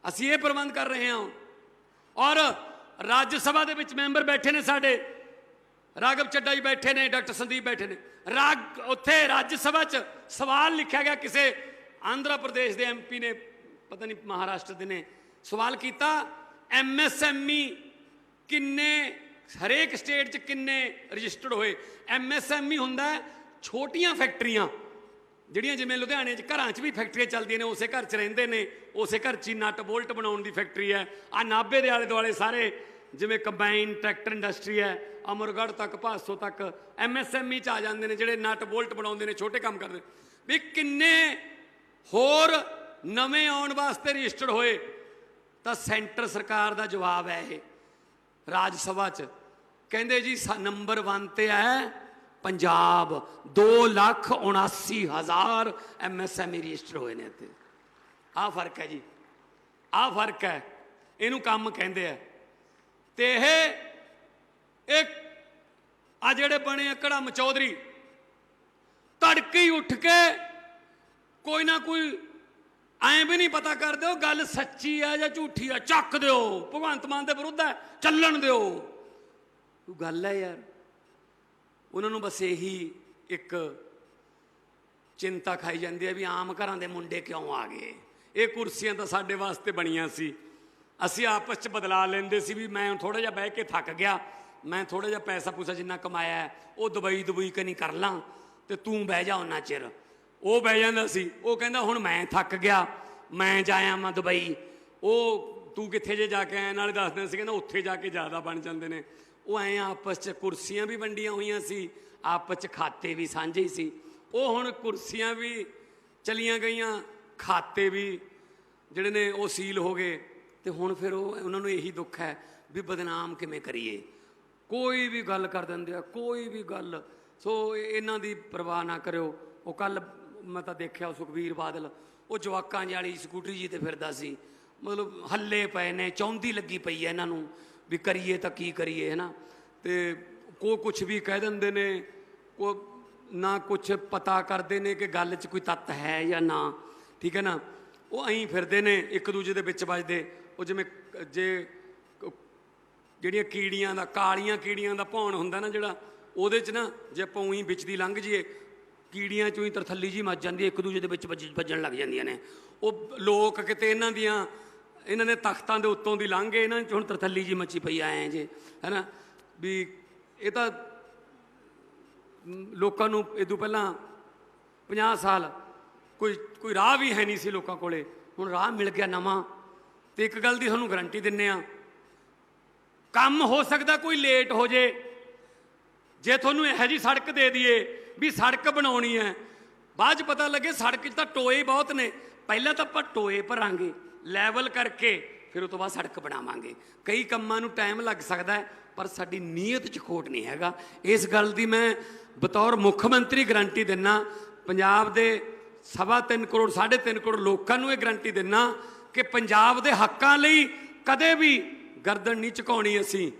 ਅਸੀਂ ਇਹ ਪ੍ਰਬੰਧ ਕਰ ਰਹੇ ਹਾਂ। ਔਰ ਰਾਜ ਸਭਾ ਦੇ ਵਿੱਚ ਮੈਂਬਰ ਬੈਠੇ ਨੇ ਸਾਡੇ, ਰਾਘਵ ਚੱਡਾ ਜੀ ਬੈਠੇ ਨੇ, ਡਾਕਟਰ ਸੰਦੀਪ ਬੈਠੇ ਨੇ। ਉੱਥੇ ਰਾਜ ਸਭਾ 'ਚ ਸਵਾਲ ਲਿਖਿਆ ਗਿਆ, ਕਿਸੇ ਆਂਧਰਾ ਪ੍ਰਦੇਸ਼ ਦੇ MP ਨੇ, ਪਤਾ ਨਹੀਂ ਮਹਾਰਾਸ਼ਟਰ ਦੇ ਨੇ, ਸਵਾਲ ਕੀਤਾ MSME ਕਿੰਨੇ, ਹਰੇਕ ਸਟੇਟ 'ਚ ਕਿੰਨੇ ਰਜਿਸਟਰਡ ਹੋਏ। MSME ਹੁੰਦਾ ਛੋਟੀਆਂ ਫੈਕਟਰੀਆਂ, ਜਿਹੜੀਆਂ ਜਿਵੇਂ ਲੁਧਿਆਣੇ 'ਚ ਘਰਾਂ 'ਚ ਵੀ ਫੈਕਟਰੀਆਂ ਚੱਲਦੀਆਂ ਨੇ, ਉਸੇ ਘਰ 'ਚ ਰਹਿੰਦੇ ਨੇ, ਉਸੇ ਘਰ 'ਚ ਹੀ ਨਟ ਬੋਲਟ ਬਣਾਉਣ ਦੀ ਫੈਕਟਰੀ ਹੈ। ਆਹ ਨਾਭੇ ਦੇ ਆਲੇ ਦੁਆਲੇ ਸਾਰੇ ਜਿਵੇਂ ਕੰਬਾਈਨ ਟਰੈਕਟਰ ਇੰਡਸਟਰੀ ਹੈ, ਅਮਰਗੜ੍ਹ ਤੱਕ, ਭਾਸੋ ਤੱਕ MSME 'ਚ ਆ ਜਾਂਦੇ ਨੇ, ਜਿਹੜੇ ਨਟ ਬੋਲਟ ਬਣਾਉਂਦੇ ਨੇ, ਛੋਟੇ ਕੰਮ ਕਰਦੇ। ਵੀ ਕਿੰਨੇ ਹੋਰ ਨਵੇਂ ਆਉਣ ਵਾਸਤੇ ਰਜਿਸਟਰਡ ਹੋਏ? ਤਾਂ ਸੈਂਟਰ ਸਰਕਾਰ ਦਾ ਜਵਾਬ ਹੈ ਇਹ ਰਾਜ ਸਭਾ 'ਚ, ਕਹਿੰਦੇ ਜੀ ਨੰਬਰ 1 ਤੇ ਹੈ ਪੰਜਾਬ, 2,79,000 MSME ਰਜਿਸਟਰ ਹੋਏ ਨੇ ਇੱਥੇ। ਆਹ ਫਰਕ ਹੈ ਜੀ, ਆਹ ਫਰਕ ਹੈ, ਇਹਨੂੰ ਕੰਮ ਕਹਿੰਦੇ ਆ। ਤੇ ਇਹ ਆ ਜਿਹੜੇ ਬਣੇ ਆ ਘੜਮ ਚੌਧਰੀ, ਤੜਕੇ ਹੀ ਉੱਠ ਕੇ ਕੋਈ ਨਾ ਕੋਈ ਐਂ ਵੀ ਨਹੀਂ ਪਤਾ ਕਰਦੇ ਉਹ ਗੱਲ ਸੱਚੀ ਹੈ ਜਾਂ ਝੂਠੀ ਹੈ, ਚੱਕ ਦਿਓ, ਭਗਵੰਤ ਮਾਨ ਦੇ ਵਿਰੁੱਧ ਹੈ, ਚੱਲਣ ਦਿਓ। ਕੋਈ ਗੱਲ ਹੈ ਯਾਰ? ਉਹਨਾਂ ਨੂੰ ਬਸ ਇਹੀ ਇੱਕ ਚਿੰਤਾ ਖਾਈ ਜਾਂਦੀ ਹੈ ਵੀ ਆਮ ਘਰਾਂ ਦੇ ਮੁੰਡੇ ਕਿਉਂ ਆ ਗਏ। ਇਹ ਕੁਰਸੀਆਂ ਤਾਂ ਸਾਡੇ ਵਾਸਤੇ ਬਣੀਆਂ ਸੀ, ਅਸੀਂ ਆਪਸ 'ਚ ਬਦਲਾ ਲੈਂਦੇ ਸੀ ਵੀ ਮੈਂ ਥੋੜ੍ਹਾ ਜਿਹਾ ਬਹਿ ਕੇ ਥੱਕ ਗਿਆ, ਮੈਂ ਥੋੜ੍ਹਾ ਜਿਹਾ ਪੈਸਾ ਪੂਸਾ ਜਿੰਨਾ ਕਮਾਇਆ ਉਹ ਦਵਾਈ ਕਨੀ ਕਰ ਲਾਂ ਤੇ ਤੂੰ ਬਹਿ ਜਾ ਉਹਨਾਂ ਚਿਰ। ਉਹ ਬਹਿ ਜਾਂਦਾ ਸੀ, ਉਹ ਕਹਿੰਦਾ ਹੁਣ ਮੈਂ ਥੱਕ ਗਿਆ, ਮੈਂ ਜਾਇਆ ਮੈਂ ਦੁਬਈ। ਉਹ ਤੂੰ ਕਿੱਥੇ ਜੇ ਜਾ ਕੇ ਆਇਆ, ਨਾਲੇ ਦੱਸਦੇ ਸੀ, ਕਹਿੰਦਾ ਉੱਥੇ ਜਾ ਕੇ ਜ਼ਿਆਦਾ ਬਣ ਜਾਂਦੇ ਨੇ। ਉਹ ਐਂ ਆਪਸ 'ਚ ਕੁਰਸੀਆਂ ਵੀ ਵੰਡੀਆਂ ਹੋਈਆਂ ਸੀ, ਆਪਸ 'ਚ ਖਾਤੇ ਵੀ ਸਾਂਝੇ ਹੀ ਸੀ। ਉਹ ਹੁਣ ਕੁਰਸੀਆਂ ਵੀ ਚਲੀਆਂ ਗਈਆਂ, ਖਾਤੇ ਵੀ ਜਿਹੜੇ ਨੇ ਉਹ ਸੀਲ ਹੋ ਗਏ। ਤੇ ਹੁਣ ਫਿਰ ਉਹਨਾਂ ਨੂੰ ਇਹੀ ਦੁੱਖ ਹੈ ਵੀ ਬਦਨਾਮ ਕਿਵੇਂ ਕਰੀਏ। ਕੋਈ ਵੀ ਗੱਲ ਕਰ ਦਿੰਦੇ ਆ, ਕੋਈ ਵੀ ਗੱਲ। ਸੋ ਇਹਨਾਂ ਦੀ ਪਰਵਾਹ ਨਾ ਕਰਿਓ। ਉਹ ਕੱਲ੍ਹ ਮੈਂ ਤਾਂ ਦੇਖਿਆ ਸੁਖਬੀਰ ਬਾਦਲ ਉਹ ਜਵਾਕਾਂ ਵਾਲੀ ਸਕੂਟਰੀ ਜੀ 'ਤੇ ਫਿਰਦਾ ਸੀ, ਮਤਲਬ ਹੱਲੇ ਪਏ ਨੇ, ਚੌਂਦੀ ਲੱਗੀ ਪਈ ਹੈ ਇਹਨਾਂ ਨੂੰ ਵੀ ਕਰੀਏ ਤਾਂ ਕੀ ਕਰੀਏ, ਹੈ ਨਾ। ਅਤੇ ਕੁਛ ਵੀ ਕਹਿ ਦਿੰਦੇ ਨੇ, ਨਾ ਕੁਛ ਪਤਾ ਕਰਦੇ ਨੇ ਕਿ ਗੱਲ 'ਚ ਕੋਈ ਤੱਤ ਹੈ ਜਾਂ ਨਾ, ਠੀਕ ਹੈ ਨਾ। ਉਹ ਐਂ ਫਿਰਦੇ ਨੇ ਇੱਕ ਦੂਜੇ ਦੇ ਵਿੱਚ ਵੱਜਦੇ। ਉਹ ਜਿਵੇਂ ਜਿਹੜੀਆਂ ਕੀੜੀਆਂ ਦਾ, ਕਾਲੀਆਂ ਕੀੜੀਆਂ ਦਾ ਭੌਣ ਹੁੰਦਾ ਨਾ ਜਿਹੜਾ, ਉਹਦੇ 'ਚ ਨਾ ਜੇ ਆਪਾਂ ਉਹੀ ਵਿੱਚ ਦੀ ਲੰਘ ਜਾਈਏ, ਕੀੜੀਆਂ 'ਚੋਂ ਹੀ ਤਰਥੱਲੀ ਜੀ ਮੱਚ ਜਾਂਦੀ ਹੈ, ਇੱਕ ਦੂਜੇ ਦੇ ਵਿੱਚ ਵੱਜਣ ਲੱਗ ਜਾਂਦੀਆਂ ਨੇ। ਉਹ ਲੋਕ ਕਿਤੇ ਇਹਨਾਂ ਨੇ ਤਖਤਾਂ ਦੇ ਉੱਤੋਂ ਦੀ ਲੰਘ ਗਏ, ਇਹਨਾਂ 'ਚ ਹੁਣ ਤਰਥੱਲੀ ਜੀ ਮੱਚੀ ਪਈ ਆਏ ਜੇ, ਹੈ ਨਾ। ਵੀ ਇਹ ਤਾਂ ਲੋਕਾਂ ਨੂੰ ਇਦੋਂ ਪਹਿਲਾਂ 50 ਸਾਲ ਕੋਈ ਰਾਹ ਵੀ ਹੈ ਨਹੀਂ ਸੀ ਲੋਕਾਂ ਕੋਲੇ, ਹੁਣ ਰਾਹ ਮਿਲ ਗਿਆ ਨਵਾਂ। ਤੇ ਇੱਕ ਗੱਲ ਦੀ ਤੁਹਾਨੂੰ ਗਰੰਟੀ ਦਿੰਦੇ ਹਾਂ, ਕੰਮ ਹੋ ਸਕਦਾ ਕੋਈ ਲੇਟ ਹੋ ਜੇ। ਜੇ ਤੁਹਾਨੂੰ ਇਹੋ ਜਿਹੀ ਸੜਕ ਦੇ ਦਈਏ ਵੀ ਸੜਕ ਬਣਾਉਣੀ ਹੈ, ਬਾਅਦ 'ਚ ਪਤਾ ਲੱਗੇ ਸੜਕ 'ਚ ਤਾਂ ਟੋਏ ਬਹੁਤ ਨੇ, ਪਹਿਲਾਂ ਤਾਂ ਆਪਾਂ ਟੋਏ ਭਰਾਂਗੇ ਲੈਵਲ ਕਰਕੇ, ਫਿਰ ਉਹ ਤੋਂ ਬਾਅਦ ਸੜਕ ਬਣਾਵਾਂਗੇ। ਕਈ ਕੰਮਾਂ ਨੂੰ ਟਾਈਮ ਲੱਗ ਸਕਦਾ ਹੈ, ਪਰ ਸਾਡੀ ਨੀਅਤ 'ਚ ਖੋਟ ਨਹੀਂ ਹੈਗਾ। ਇਸ ਗੱਲ ਦੀ ਮੈਂ ਬਤੌਰ ਮੁੱਖ ਮੰਤਰੀ ਗਰੰਟੀ ਦਿੰਦਾ, ਪੰਜਾਬ ਦੇ 3.25 ਕਰੋੜ 3.5 ਕਰੋੜ ਲੋਕਾਂ ਨੂੰ ਇਹ ਗਰੰਟੀ ਦਿੰਦਾ ਕਿ ਪੰਜਾਬ ਦੇ ਹੱਕਾਂ ਲਈ ਕਦੇ ਵੀ ਗਰਦਨ ਨਹੀਂ ਝੁਕਾਉਣੀ ਅਸੀਂ।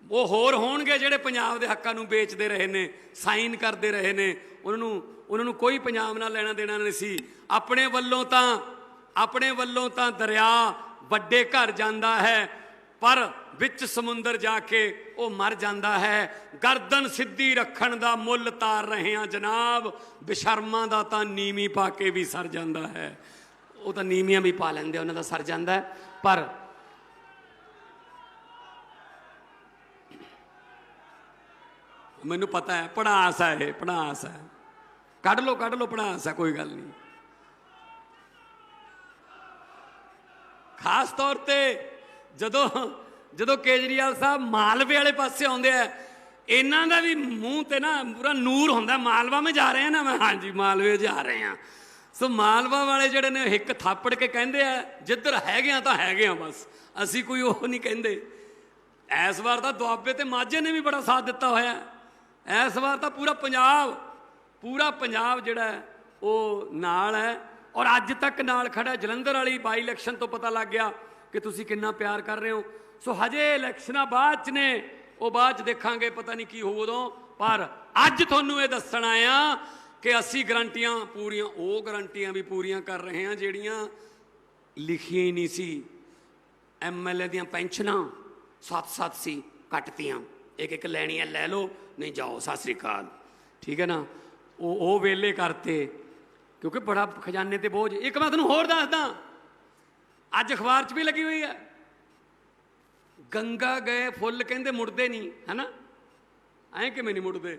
ਉਹ ਹੋਰ ਹੋਣਗੇ ਜਿਹੜੇ ਪੰਜਾਬ ਦੇ ਹੱਕਾਂ ਨੂੰ ਵੇਚਦੇ ਰਹੇ ਨੇ, ਸਾਈਨ ਕਰਦੇ ਰਹੇ ਨੇ, ਉਹਨਾਂ ਨੂੰ ਕੋਈ ਪੰਜਾਬ ਨਾਲ ਲੈਣਾ ਦੇਣਾ ਨਹੀਂ ਸੀ। ਆਪਣੇ ਵੱਲੋਂ ਤਾਂ ਦਰਿਆ ਵੱਡੇ ਘਰ ਜਾਂਦਾ ਹੈ, ਪਰ ਵਿੱਚ ਸਮੁੰਦਰ ਜਾ ਕੇ ਉਹ ਮਰ ਜਾਂਦਾ ਹੈ। ਗਰਦਨ ਸਿੱਧੀ ਰੱਖਣ ਦਾ ਮੁੱਲ ਤਾਰ ਰਹੇ ਹਾਂ ਜਨਾਬ, ਬੇਸ਼ਰਮਾਂ ਦਾ ਤਾਂ ਨੀਵੀਂ ਪਾ ਕੇ ਵੀ ਸਰ ਜਾਂਦਾ ਹੈ। ਉਹ ਤਾਂ ਨੀਵੀਆਂ ਵੀ ਪਾ ਲੈਂਦੇ, ਉਹਨਾਂ ਦਾ ਸਰ ਜਾਂਦਾ। ਪਰ ਮੈਨੂੰ ਪਤਾ ਹੈ ਪੜਾਸ ਹੈ, ਇਹ ਪੜਾਸ ਹੈ। ਕੱਢ ਲਓ ਪੜਾਸ ਹੈ, ਕੋਈ ਗੱਲ ਨਹੀਂ। ਖਾਸ ਤੌਰ ਤੇ ਜਦੋਂ ਕੇਜਰੀਵਾਲ ਸਾਹਿਬ ਮਾਲਵੇ ਵਾਲੇ ਪਾਸੇ ਆਉਂਦੇ ਆ, ਇਹਨਾਂ ਦਾ ਵੀ ਮੂੰਹ ਤੇ ਨਾ ਪੂਰਾ ਨੂਰ ਹੁੰਦਾ। ਮਾਲਵਾ ਮੈਂ ਜਾ ਰਹੇ ਹਾਂ ਨਾ, ਮੈਂ ਹਾਂਜੀ ਮਾਲਵੇ ਜਾ ਰਹੇ ਹਾਂ। ਸੋ ਮਾਲਵਾ ਵਾਲੇ ਜਿਹੜੇ ਨੇ ਹਿੱਕ ਥਾਪੜ ਕੇ ਕਹਿੰਦੇ ਆ, ਜਿੱਧਰ ਹੈਗੇ ਆ ਤਾਂ ਹੈਗੇ ਆ, ਬਸ ਅਸੀਂ ਕੋਈ ਉਹ ਨਹੀਂ ਕਹਿੰਦੇ। ਇਸ ਵਾਰ ਤਾਂ ਦੁਆਬੇ ਤੇ ਮਾਝੇ ਨੇ ਵੀ ਬੜਾ ਸਾਥ ਦਿੱਤਾ ਹੋਇਆ, इस वार तो पूरा पंजाब जिहड़ा है वो नाल है, और अज तक नाल खड़ा। जलंधर वाली बाई इलैक्शन तो पता लग गया कि तुसीं कितना प्यार कर रहे हो। सो हजे इलैक्शनां बाद च ने, वो बाद च देखांगे पता नहीं की हो उदों, पर अज तुहानूं ये दस्सण आया कि असी गारंटियां पूरियां, वो गारंटियां भी पूरियां कर रहे हैं जिहड़ियां लिखियां ही नहीं सी। MLA दियां पेंशनां 7-7 सी, कटतियां, एक लैनियां लै लो, नहीं जाओ सत श्री अकाल, ठीक है ना। वो वेले करते क्योंकि बड़ा खजाने ते बोझ। एक मैं तुहानूं होर दसदा, अज अखबार च भी लगी हुई है, गंगा गए फुੱਲ कहंदे मुड़दे नहीं, है ना, ऐ किवें नहीं मुड़दे।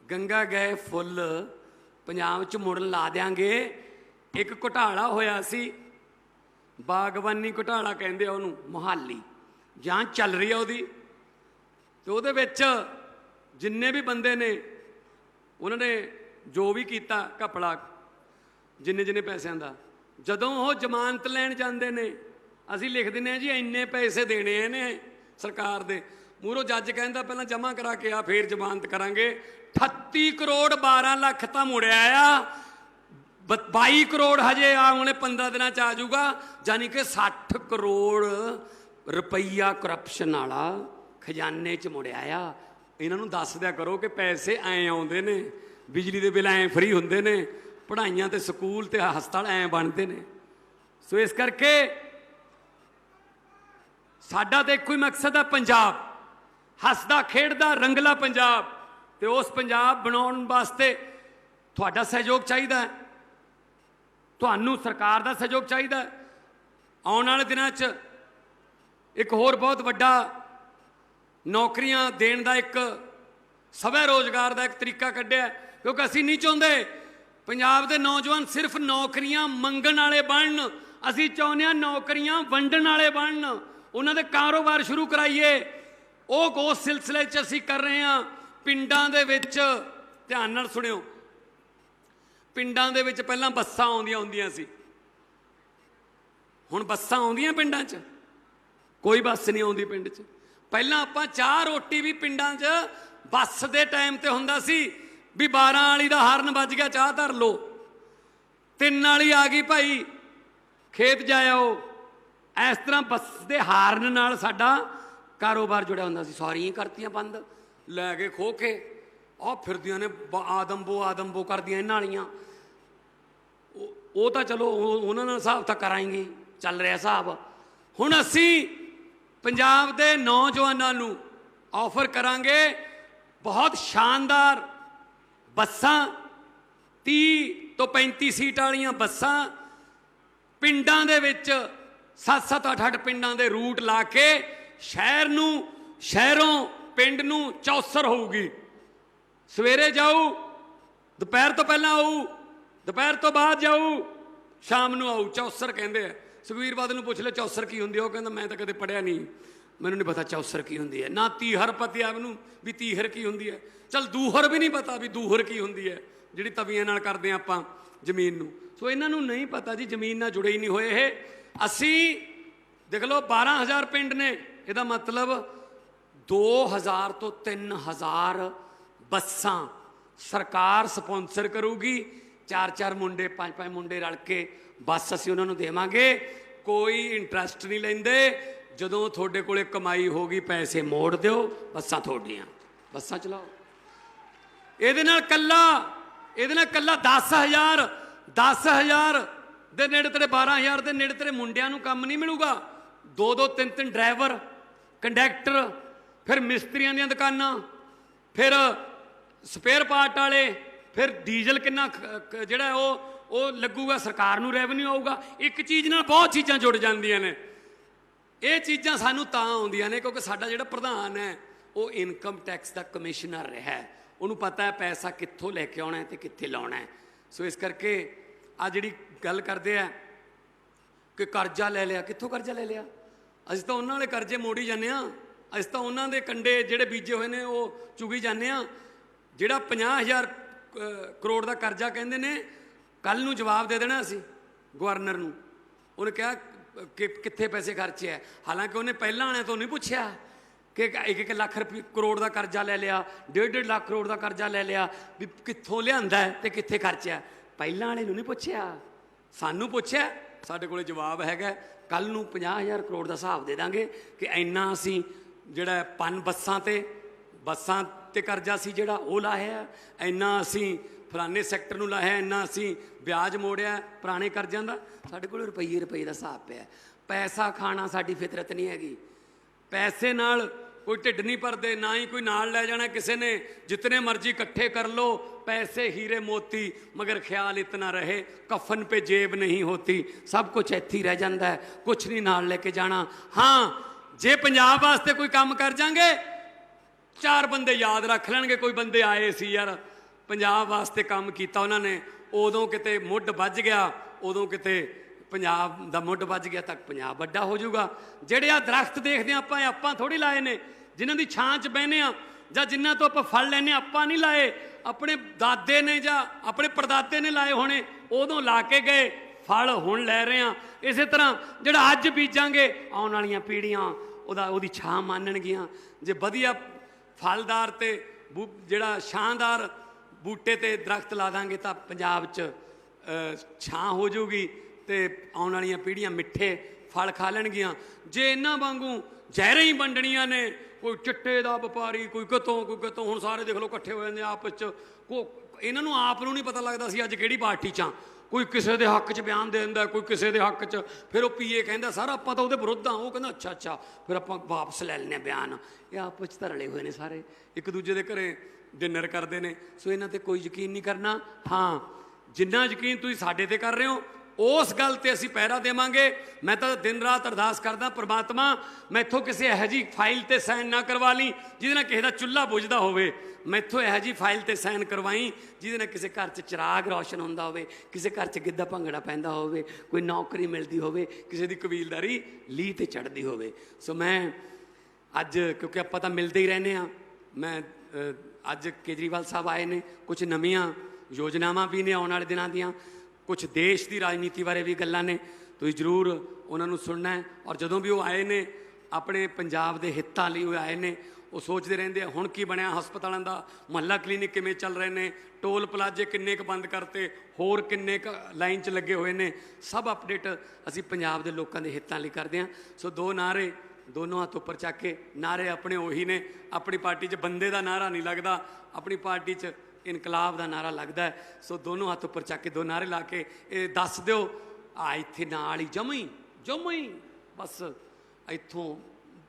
गंगा गए फुੱਲ पंजाब च मुड़न ला देंगे। एक घोटाला होया सी, बागबानी घोटाला कहंदे आ उहनूं, मोहाली जांच चल रही है उहदी, ते उहदे विच जिन्ने भी बंदे ने उन्होंने जो भी किया घपला, जिन्ने जिन्ने पैसों का, जदों वो जमानत लैन जाते हैं असी लिख दें जी इन्ने पैसे देने ने सरकार दे, मूहरों जज कहता पहला जमा करा के आ फिर जमानत करांगे। 38 करोड़ 12 लाख तो मुड़िया आ, 22 करोड़ हजे आने 15 दिन आ जाऊगा, यानी कि 60 करोड़ रुपया करप्शन वाला खजाने च मुड़िया आ। इन्हों दस दिया करो कि पैसे ऐ आते ने, बिजली के बिल ऐ फ्री होंगे ने, पढ़ाइयां ते स्कूल ते हस्पताल ऐ बनते हैं। सो इस करके साडा तो एक ही मकसद है, पंजाब हसदा खेडदा रंगला पंजाब, तो उस पंजाब बनाने वास्ते तुहाडा सहयोग चाहिए, तुहानू सरकार का सहयोग चाहिए। आने वाले दिनों च एक होर बहुत वड्डा नौकरियां देने का एक स्वै रोजगार का एक तरीका कढ़िया, क्योंकि असी नहीं चाहते पंजाब के नौजवान सिर्फ नौकरियां मंगण वाले बनन, असी चाहुंदे हां नौकरियां वंडण वाले बनन, उन्होंने कारोबार शुरू कराइए। वो उस सिलसिले च असी कर रहे हैं। पिंडां दे विच ध्यान नाल सुणियो, पिंडां दे विच पहलां बस्सां आउंदियां हुंदियां सी, हुण बस्सां आउंदियां पिंडां च? कोई बस नहीं आउंदी पिंड च। पहलां आपां चाह रोटी भी पिंडां च बस दे टाइम ते हुंदा सी भी 12 वाली दा हाਰਨ ਵੱਜ ਗਿਆ ਚਾਹ ਧਰ लो, 3 वाली आ गई भाई खेत जाओ। इस तरह बस के हाਰਨ नाल साडा कारोबार जुड़िया हुंदा सी। सारियां करतियां बंद, लैके खो के आ फिरदियां ने आदमबो करदियां इन्हां वालियां। वो तो चलो उन्होंने हिसाब तो कराएंगे, चल रहा हिसाब। हुण असी पंजाब के नौजवानों नूं ऑफर करांगे बहुत शानदार बसां, 30 तो 35 सीट वालियां बसां, पिंडां दे विच 7-7 8-8 पिंडां दे रूट ला के शहर नूं, शहरों पिंड नूं चौसर होऊगी। सवेरे जाऊ, दोपहर तो पहला आऊ, दोपहर तो बाद जाऊ, शाम नूं आऊ। चौसर कहंदे आ। सुखबीर बादल नूं पुछ ले चौसर की हुंदी है, वो कहंदा मैं तो कदे पढ़िया नहीं, मैनूं नहीं पता चौसर की हुंदी है। ना तीहर पता मैनूं भी तीहर की हुंदी है, चल दूहर भी नहीं पता भी दूहर की हुंदी है, जिहड़ी तवियां नाल करदे आं आपां जमीन नूं। सो इन्हां नूं नहीं पता जी, जमीन नाल जुड़े ही नहीं होए ये। असी देख लो 12,000 पिंड ने, इहदा मतलब 2,000 तो 3,000 बसां सरकार स्पॉन्सर करूगी। 4-4 मुंडे 5-5 मुंडे रल के बस असी उन्होंने देवांगे, कोई इंटरस्ट नहीं लेंदे। जदों थोड़े कोले कमाई होगी पैसे मोड़ दिओ, बसां थोड़ियां, बसां चलाओ। ਇਹਦੇ ਨਾਲ ਕੱਲਾ 10,000 ਦੇ ਨੇੜੇ ਤੇਰੇ 12,000 ਦੇ ਨੇੜੇ ਤੇਰੇ ਮੁੰਡਿਆਂ ਨੂੰ ਕੰਮ ਨਹੀਂ ਮਿਲੂਗਾ। 2-2 3-3 ਡਰਾਈਵਰ, ਕੰਡਕਟਰ, ਫਿਰ ਮਿਸਤਰੀਆਂ ਦੀਆਂ ਦੁਕਾਨਾਂ, ਫਿਰ ਸਪੇਅਰ ਪਾਰਟ ਵਾਲੇ, ਫਿਰ ਡੀਜ਼ਲ ਕਿੰਨਾ ਜਿਹੜਾ ਉਹ ਲੱਗੂਗਾ, ਸਰਕਾਰ ਨੂੰ ਰੈਵਨਿਊ ਆਊਗਾ। ਇੱਕ ਚੀਜ਼ ਨਾਲ ਬਹੁਤ ਚੀਜ਼ਾਂ ਜੁੜ ਜਾਂਦੀਆਂ ਨੇ। ਇਹ ਚੀਜ਼ਾਂ ਸਾਨੂੰ ਤਾਂ ਆਉਂਦੀਆਂ ਨੇ ਕਿਉਂਕਿ ਸਾਡਾ ਜਿਹੜਾ ਪ੍ਰਧਾਨ ਹੈ ਉਹ ਇਨਕਮ ਟੈਕਸ ਦਾ ਕਮਿਸ਼ਨਰ ਰਿਹਾ, ਉਹਨੂੰ ਪਤਾ ਹੈ ਪੈਸਾ ਕਿੱਥੋਂ ਲੈ ਕੇ ਆਉਣਾ ਤੇ ਕਿੱਥੇ ਲਾਉਣਾ ਹੈ। ਸੋ ਇਸ ਕਰਕੇ ਆ ਜਿਹੜੀ ਗੱਲ ਕਰਦੇ ਆ ਕਿ ਕਰਜ਼ਾ ਲੈ ਲਿਆ, ਕਿੱਥੋਂ ਕਰਜ਼ਾ ਲੈ ਲਿਆ? ਅਸੀਂ ਤਾਂ ਉਹਨਾਂ ਵਾਲੇ ਕਰਜ਼ੇ ਮੋੜੀ ਜਾਂਦੇ ਹਾਂ, ਅਸੀਂ ਤਾਂ ਉਹਨਾਂ ਦੇ ਕੰਡੇ ਜਿਹੜੇ ਬੀਜੇ ਹੋਏ ਨੇ ਉਹ ਚੁਗੀ ਜਾਂਦੇ ਹਾਂ। ਜਿਹੜਾ 50,000 ਕਰੋੜ ਦਾ ਕਰਜ਼ਾ ਕਹਿੰਦੇ ਨੇ, ਕੱਲ੍ਹ ਨੂੰ ਜਵਾਬ ਦੇ ਦੇਣਾ ਅਸੀਂ ਗਵਰਨਰ ਨੂੰ। ਉਹਨੇ ਕਿਹਾ ਕਿ ਕਿੱਥੇ ਪੈਸੇ ਖਰਚੇ ਹੈ, ਹਾਲਾਂਕਿ ਉਹਨੇ ਪਹਿਲਾਂ ਵਾਲਿਆਂ ਤੋਂ ਨਹੀਂ ਪੁੱਛਿਆ कि एक एक लाख करोड़ का करजा ले लिया, 1.5 लाख करोड़ का करजा ले लिया, भी कित्थों लिआंदा है ते कित्थे खर्चिया। पहिलां वाले नूं नहीं पुछया, सानूं पुछया, साडे कोले जवाब हैगा। कल नूं 50,000 करोड़ का हिसाब दे दांगे कि इन्ना असीं जिहड़ा पन बसां ते करजा सी जिहड़ा वो लाया, इन्ना असीं फलाने सैक्टर नूं लाया, इन्ना असीं ब्याज मोड़िया पुराने करजां दा। साडे कोल रुपये का हिसाब पिया। पैसा खाना साडी फितरत नहीं हैगी। पैसे नाल कोई ढिड नहीं भरदे, ना ही कोई नाल लै जाना किसी ने। जितने मर्जी इकट्ठे कर लो पैसे हीरे मोती, मगर ख्याल इतना रहे कफन पे जेब नहीं होती। सब कुछ इत्थे ही रह जाता है, कुछ नहीं नाल लेके जाना। हाँ, जे पंजाब वास्ते कोई काम कर जाएंगे, 4 बंदे याद रख लेंगे। कोई बंदे आए सी यार पंजाब वास्ते काम किया उन्होंने, उदों किते मुੱਢ ਵੱਜ गया, उदों किते पंजाब का मुੱਢ ਵੱਜ गया, तक पंजाब ਵੱਡਾ हो जाऊगा। ਜਿਹੜੇ आ दरख्त देखते हैं ਆਪਾਂ थोड़ी लाए ने, जिन्हों की छां च बहने आ ਜਾਂ जिन्हों तो आप फल लैने ਆਪਾਂ नहीं लाए। अपने दादे ने ਜਾਂ अपने परदादे ने लाए होने, उदों ला के गए, फल हुण लै रहे हैं। इस तरह ਜਿਹੜਾ ਅੱਜ ਬੀਜਾਂਗੇ आने वाली पीढ़ियां ਉਹਦੀ छां मानणगियां। जे वधिया फलदार ते ਜਿਹੜਾ छांदार बूटे ते दरख्त ला देंगे तो पंजाब च छां हो जाऊगी तो आने वाली पीढ़ियां मिठे फल खा लैणगियां। जे इन्हां वांगू जहरें ही वंडणियां ने, कोई चिट्टे दा व्यापारी, कोई कितों हुण सारे देख लो इकट्ठे हो जांदे आपस च। इन्हां नूं आप नूं नहीं पता लगदा सी अज किहड़ी पार्टी च। कोई किसी के हक च बयान दे दिंदा, कोई किसी के हक च, फिर वो पीए कहंदा सर आपां तां उहदे विरुद्ध हां, वो कहंदा अच्छा अच्छा, फिर आपां वापस लै लैने बयान। ये आपस च रले हुए ने सारे, एक दूजे के घरें डिनर करते हैं। सो इन्हां ते कोई यकीन नहीं करना। हाँ, जिन्ना यकीन तुसीं साडे ते कर रहे हो उस गल ते असीं पहरा देवांगे। मैं तो दिन रात अरदास करदा, परमात्मा मैथों किसी इहो जी फाइल ते साइन ना करवा ली जिहदे नाल किसी दा चुल्हा बुझदा होवे। मैथों इहो जी फाइल ते साइन करवाई जिहदे नाल किसी घर च चिराग रोशन हुंदा होवे, किसी घर च गिद्धा भंगड़ा पैंदा होवे, कोई नौकरी मिलदी होवे, किसी दी कबीलदारी लीह ते चढ़दी होवे। सो मैं अज क्योंकि आपां तां मिलदे ही रहने आ, मैं अज केजरीवाल साहब आए ने, कुछ नवीं योजनावां भी ने आने वाले दिनों दियां, कुछ देश की राजनीति बारे भी गल्लां ने, तुसीं जरूर उन्होंने सुनना है। और जदों भी वो आए ने अपने पंजाब के हितों लिए वो आए ने, वो सोचते रहते हैं हुण की बनया हस्पतालों का, मुहल्ला क्लीनिक किवें चल रहे हैं, टोल प्लाजे किन्ने क बंद करते, होर किन्ने क लाइन च लगे हुए हैं। सब अपडेट असीं पंजाब के लोगों के हितों लिए करते हैं। सो 2 नारे, दोनों हाथ उपर चक के नारे अपने उही ने। अपनी पार्टी च बंदे का नारा नहीं लगता, अपनी पार्टी च इनकलाब का नारा लगता है। सो दोनों हाथ उपर चक के 2 नारे ला के ये दस दो आ इत्थे नाल ही जम्मू ही बस इत्थों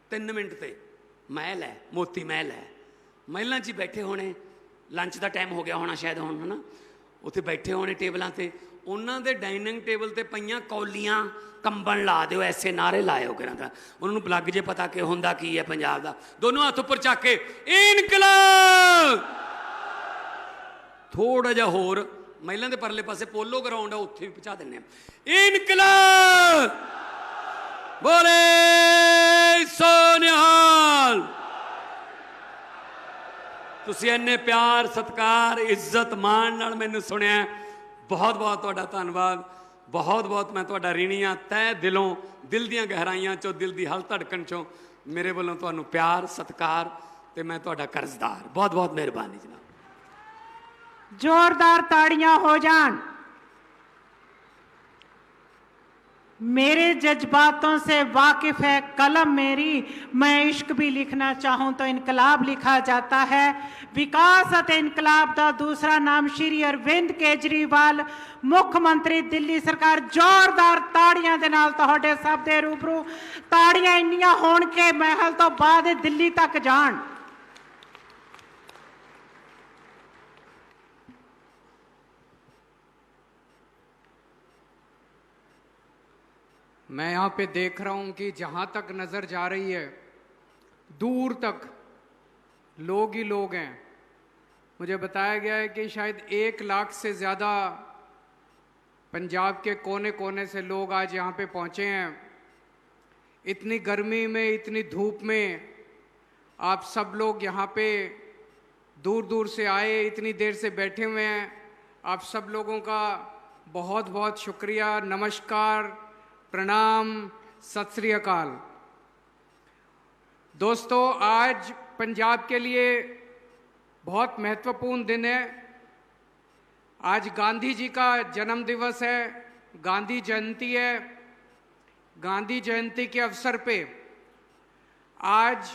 3 मिनट ते महल है, मोती महल है। महलों च बैठे होने, लंच का टाइम हो गया होना शायद हुण, है ना, उत्थे बैठे होने टेबलों ते, उन्हों के डाइनिंग टेबल ते पईयां कौलियां कंबन ला दो, ऐसे नारे लाए करा उन्होंने लग जे पता कि हुंदा की है पंजाब का। दोनों हाथ उपर चक के इनकलाब। थोड़ा जा होर महिलां दे परले पासे पोलो ग्राउंड है, उत्थे भी पहुंचा दिंदे इनकलाब। बोले सो निहाल। तुसीं इन्ने प्यार सत्कार इज्जत मान नाल मैनूं सुनिया, बहुत बहुत तुहाडा धन्नवाद। बहुत बहुत मैं तुहाडा ऋणी हाँ, तय दिलों, दिल दीआं गहराइयां चों, दिल दी हल धड़कन चों मेरे वालों तुहानूं प्यार सत्कार ते मैं तुहाडा कर्जदार। बहुत बहुत मेहरबानी जनाब। जोरदार ताड़ियां हो जान। मेरे जज्बातों से वाकिफ है कलम मेरी, मैं इश्क भी लिखना चाहूं तो इनकलाब लिखा जाता है। विकास ਅਤੇ इनकलाब का दूसरा नाम श्री अरविंद केजरीवाल मुख्यमंत्री दिल्ली सरकार। जोरदार ताड़ियां दे नाल तुहाडे सब दे रूबरू ताड़ियां इंनियां होण के महल तो बाद दिल्ली तक जाण। मैं यहाँ पे देख रहा हूँ कि जहाँ तक नज़र जा रही है दूर तक लोग ही लोग हैं। मुझे बताया गया है कि शायद 1 लाख से ज़्यादा पंजाब के कोने कोने से लोग आज यहाँ पे पहुँचे हैं। इतनी गर्मी में, इतनी धूप में आप सब लोग यहाँ पे दूर दूर से आए, इतनी देर से बैठे हुए हैं। आप सब लोगों का बहुत बहुत शुक्रिया, नमस्कार, प्रणाम, सत श्री अकाल। दोस्तों, आज पंजाब के लिए बहुत महत्वपूर्ण दिन है। आज गांधी जी का जन्म दिवस है, गांधी जयंती है। गांधी जयंती के अवसर पे आज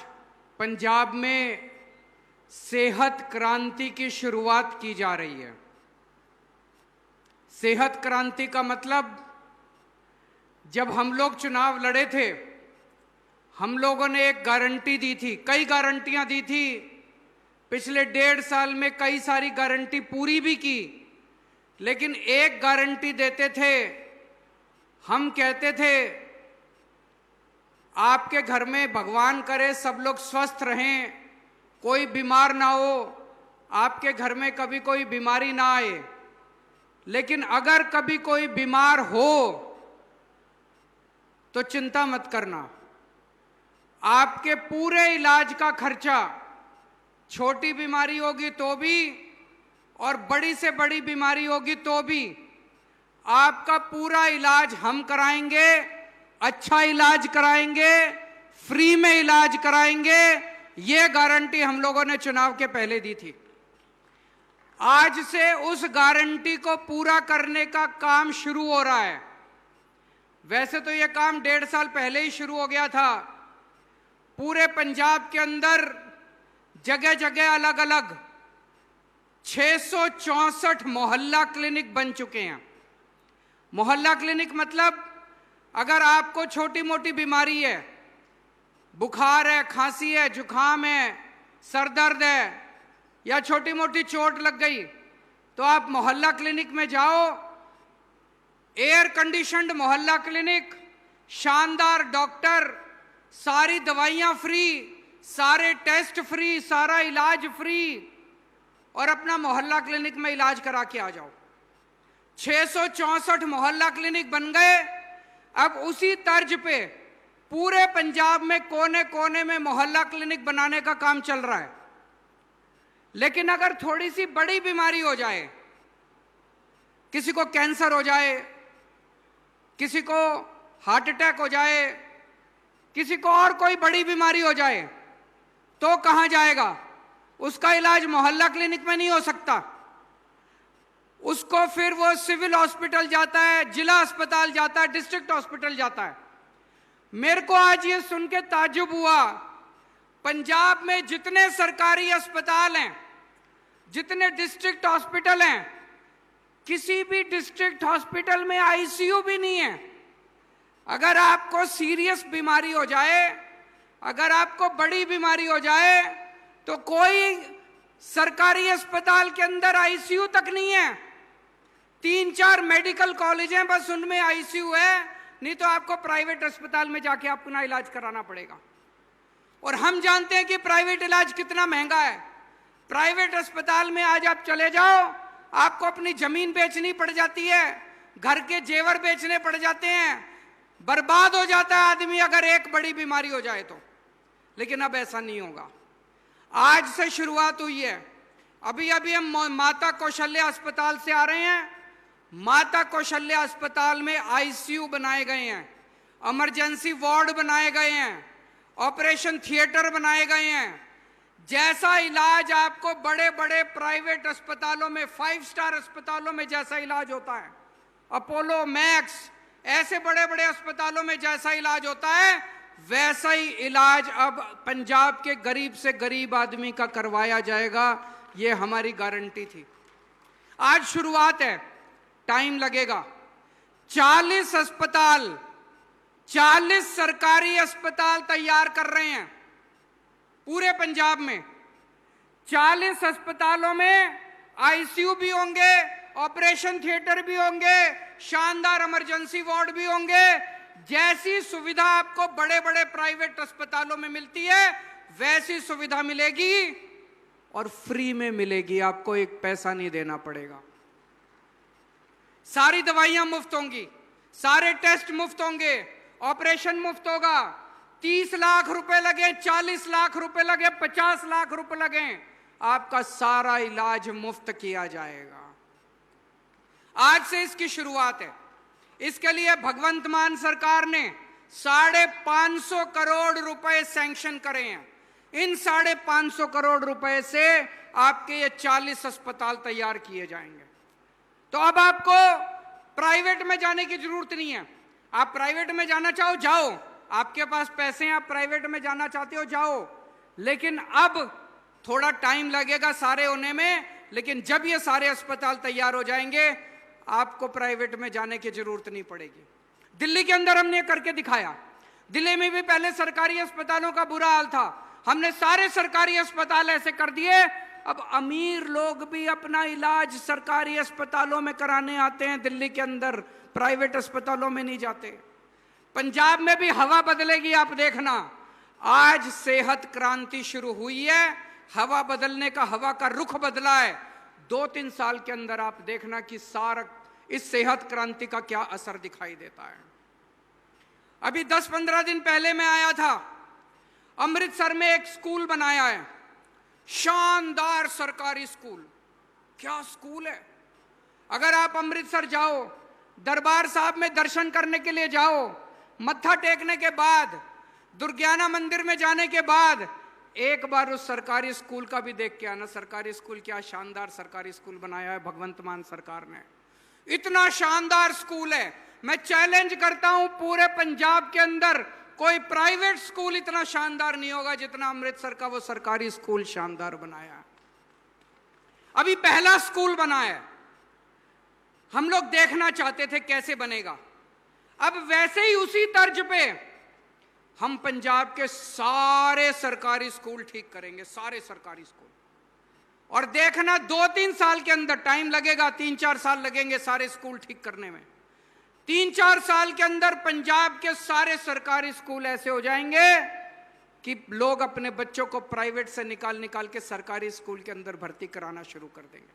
पंजाब में सेहत क्रांति की शुरुआत की जा रही है। सेहत क्रांति का मतलब, जब हम लोग चुनाव लड़े थे, हम लोगों ने एक गारंटी दी थी, कई गारंटियां दी थी। पिछले 1.5 साल में कई सारी गारंटी पूरी भी की, लेकिन एक गारंटी देते थे। हम कहते थे, आपके घर में भगवान करे सब लोग स्वस्थ रहें, कोई बीमार ना हो, आपके घर में कभी कोई बीमारी ना आए। लेकिन अगर कभी कोई बीमार हो तो चिंता मत करना, आपके पूरे इलाज का खर्चा, छोटी बीमारी होगी तो भी और बड़ी से बड़ी बीमारी होगी तो भी, आपका पूरा इलाज हम कराएंगे। अच्छा इलाज कराएंगे, फ्री में इलाज कराएंगे। ये गारंटी हम लोगों ने चुनाव के पहले दी थी। आज से उस गारंटी को पूरा करने का काम शुरू हो रहा है। वैसे तो यह काम 1.5 साल पहले ही शुरू हो गया था। पूरे पंजाब के अंदर जगह जगह अलग अलग 664 मोहल्ला क्लिनिक बन चुके हैं। मोहल्ला क्लिनिक मतलब, अगर आपको छोटी मोटी बीमारी है, बुखार है, खांसी है, जुकाम है, सर दर्द है या छोटी मोटी चोट लग गई, तो आप मोहल्ला क्लिनिक में जाओ। एयर कंडीशन्ड मोहल्ला क्लिनिक, शानदार डॉक्टर, सारी दवाइयां फ्री, सारे टेस्ट फ्री, सारा इलाज फ्री, और अपना मोहल्ला क्लिनिक में इलाज करा के आ जाओ। 664 मोहल्ला क्लिनिक बन गए। अब उसी तर्ज पे पूरे पंजाब में कोने कोने में मोहल्ला क्लिनिक बनाने का काम चल रहा है। लेकिन अगर थोड़ी सी बड़ी बीमारी हो जाए, किसी को कैंसर हो जाए, किसी को हार्ट अटैक हो जाए, किसी को और कोई बड़ी बीमारी हो जाए, तो कहां जाएगा? उसका इलाज मोहल्ला क्लिनिक में नहीं हो सकता। उसको फिर वो सिविल हॉस्पिटल जाता है, जिला अस्पताल जाता है, डिस्ट्रिक्ट हॉस्पिटल जाता है। मेरे को आज ये सुन के ताज्जुब हुआ, पंजाब में जितने सरकारी अस्पताल हैं, जितने डिस्ट्रिक्ट हॉस्पिटल हैं, किसी भी डिस्ट्रिक्ट हॉस्पिटल में आईसीयू भी नहीं है। अगर आपको सीरियस बीमारी हो जाए, अगर आपको बड़ी बीमारी हो जाए, तो कोई सरकारी अस्पताल के अंदर आईसीयू तक नहीं है। 3-4 मेडिकल कॉलेज हैं, बस उनमें आईसीयू है, नहीं तो आपको प्राइवेट अस्पताल में जाके अपना इलाज कराना पड़ेगा। और हम जानते हैं कि प्राइवेट इलाज कितना महंगा है। प्राइवेट अस्पताल में आज आप चले जाओ, आपको अपनी जमीन बेचनी पड़ जाती है, घर के जेवर बेचने पड़ जाते हैं, बर्बाद हो जाता है आदमी अगर एक बड़ी बीमारी हो जाए तो। लेकिन अब ऐसा नहीं होगा। आज से शुरुआत हुई है। अभी अभी हम माता कौशल्या अस्पताल से आ रहे हैं। माता कौशल्या अस्पताल में आईसीयू बनाए गए हैं, इमरजेंसी वार्ड बनाए गए हैं, ऑपरेशन थिएटर बनाए गए हैं। जैसा इलाज आपको बड़े बड़े प्राइवेट अस्पतालों में, 5 स्टार अस्पतालों में जैसा इलाज होता है, अपोलो, मैक्स, ऐसे बड़े बड़े अस्पतालों में जैसा इलाज होता है, वैसा ही इलाज अब पंजाब के गरीब से गरीब आदमी का करवाया जाएगा। ये हमारी गारंटी थी। आज शुरुआत है, टाइम लगेगा। 40 अस्पताल, 40 सरकारी अस्पताल तैयार कर रहे हैं पूरे पंजाब में। 40 अस्पतालों में आईसीयू भी होंगे, ऑपरेशन थिएटर भी होंगे, शानदार इमरजेंसी वार्ड भी होंगे। जैसी सुविधा आपको बड़े बड़े प्राइवेट अस्पतालों में मिलती है, वैसी सुविधा मिलेगी और फ्री में मिलेगी। आपको एक पैसा नहीं देना पड़ेगा। सारी दवाइयां मुफ्त होंगी, सारे टेस्ट मुफ्त होंगे, ऑपरेशन मुफ्त होगा। 30 लाख रुपए लगे, 40 लाख रुपए लगे, 50 लाख रुपए लगे, आपका सारा इलाज मुफ्त किया जाएगा। आज से इसकी शुरुआत है। इसके लिए भगवंत मान सरकार ने 550 करोड़ रुपए सैंक्शन करे हैं। इन 550 करोड़ रुपए से आपके ये 40 अस्पताल तैयार किए जाएंगे। तो अब आपको प्राइवेट में जाने की जरूरत नहीं है। आप प्राइवेट में जाना चाहो जाओ, आपके पास पैसे हैं, आप प्राइवेट में जाना चाहते हो जाओ, लेकिन अब थोड़ा टाइम लगेगा सारे होने में, लेकिन जब ये सारे अस्पताल तैयार हो जाएंगे आपको प्राइवेट में जाने की जरूरत नहीं पड़ेगी। दिल्ली के अंदर हमने करके दिखाया। दिल्ली में भी पहले सरकारी अस्पतालों का बुरा हाल था, हमने सारे सरकारी अस्पताल ऐसे कर दिए, अब अमीर लोग भी अपना इलाज सरकारी अस्पतालों में कराने आते हैं दिल्ली के अंदर, प्राइवेट अस्पतालों में नहीं जाते। पंजाब में भी हवा बदलेगी, आप देखना। आज सेहत क्रांति शुरू हुई है, हवा बदलने का, हवा का रुख बदला है। 2-3 साल के अंदर आप देखना कि सारा इस सेहत क्रांति का क्या असर दिखाई देता है। अभी 10-15 दिन पहले मैं आया था, अमृतसर में एक स्कूल बनाया है, शानदार सरकारी स्कूल। क्या स्कूल है! अगर आप अमृतसर जाओ, दरबार साहब में दर्शन करने के लिए जाओ, मत्था टेकने के बाद, दुर्गियाना मंदिर में जाने के बाद एक बार उस सरकारी स्कूल का भी देख के आना। सरकारी स्कूल, क्या शानदार सरकारी स्कूल बनाया है भगवंत मान सरकार ने। इतना शानदार स्कूल है, मैं चैलेंज करता हूं पूरे पंजाब के अंदर कोई प्राइवेट स्कूल इतना शानदार नहीं होगा जितना अमृतसर का वो सरकारी स्कूल शानदार बनाया है। अभी पहला स्कूल बना है, हम लोग देखना चाहते थे कैसे बनेगा। अब वैसे ही उसी तर्ज पे हम पंजाब के सारे सरकारी स्कूल ठीक करेंगे, सारे सरकारी स्कूल। और देखना 2-3 साल के अंदर, टाइम लगेगा, 3-4 साल लगेंगे सारे स्कूल ठीक करने में। 3-4 साल के अंदर पंजाब के सारे सरकारी स्कूल ऐसे हो जाएंगे कि लोग अपने बच्चों को प्राइवेट से निकाल के सरकारी स्कूल के अंदर भर्ती कराना शुरू कर देंगे।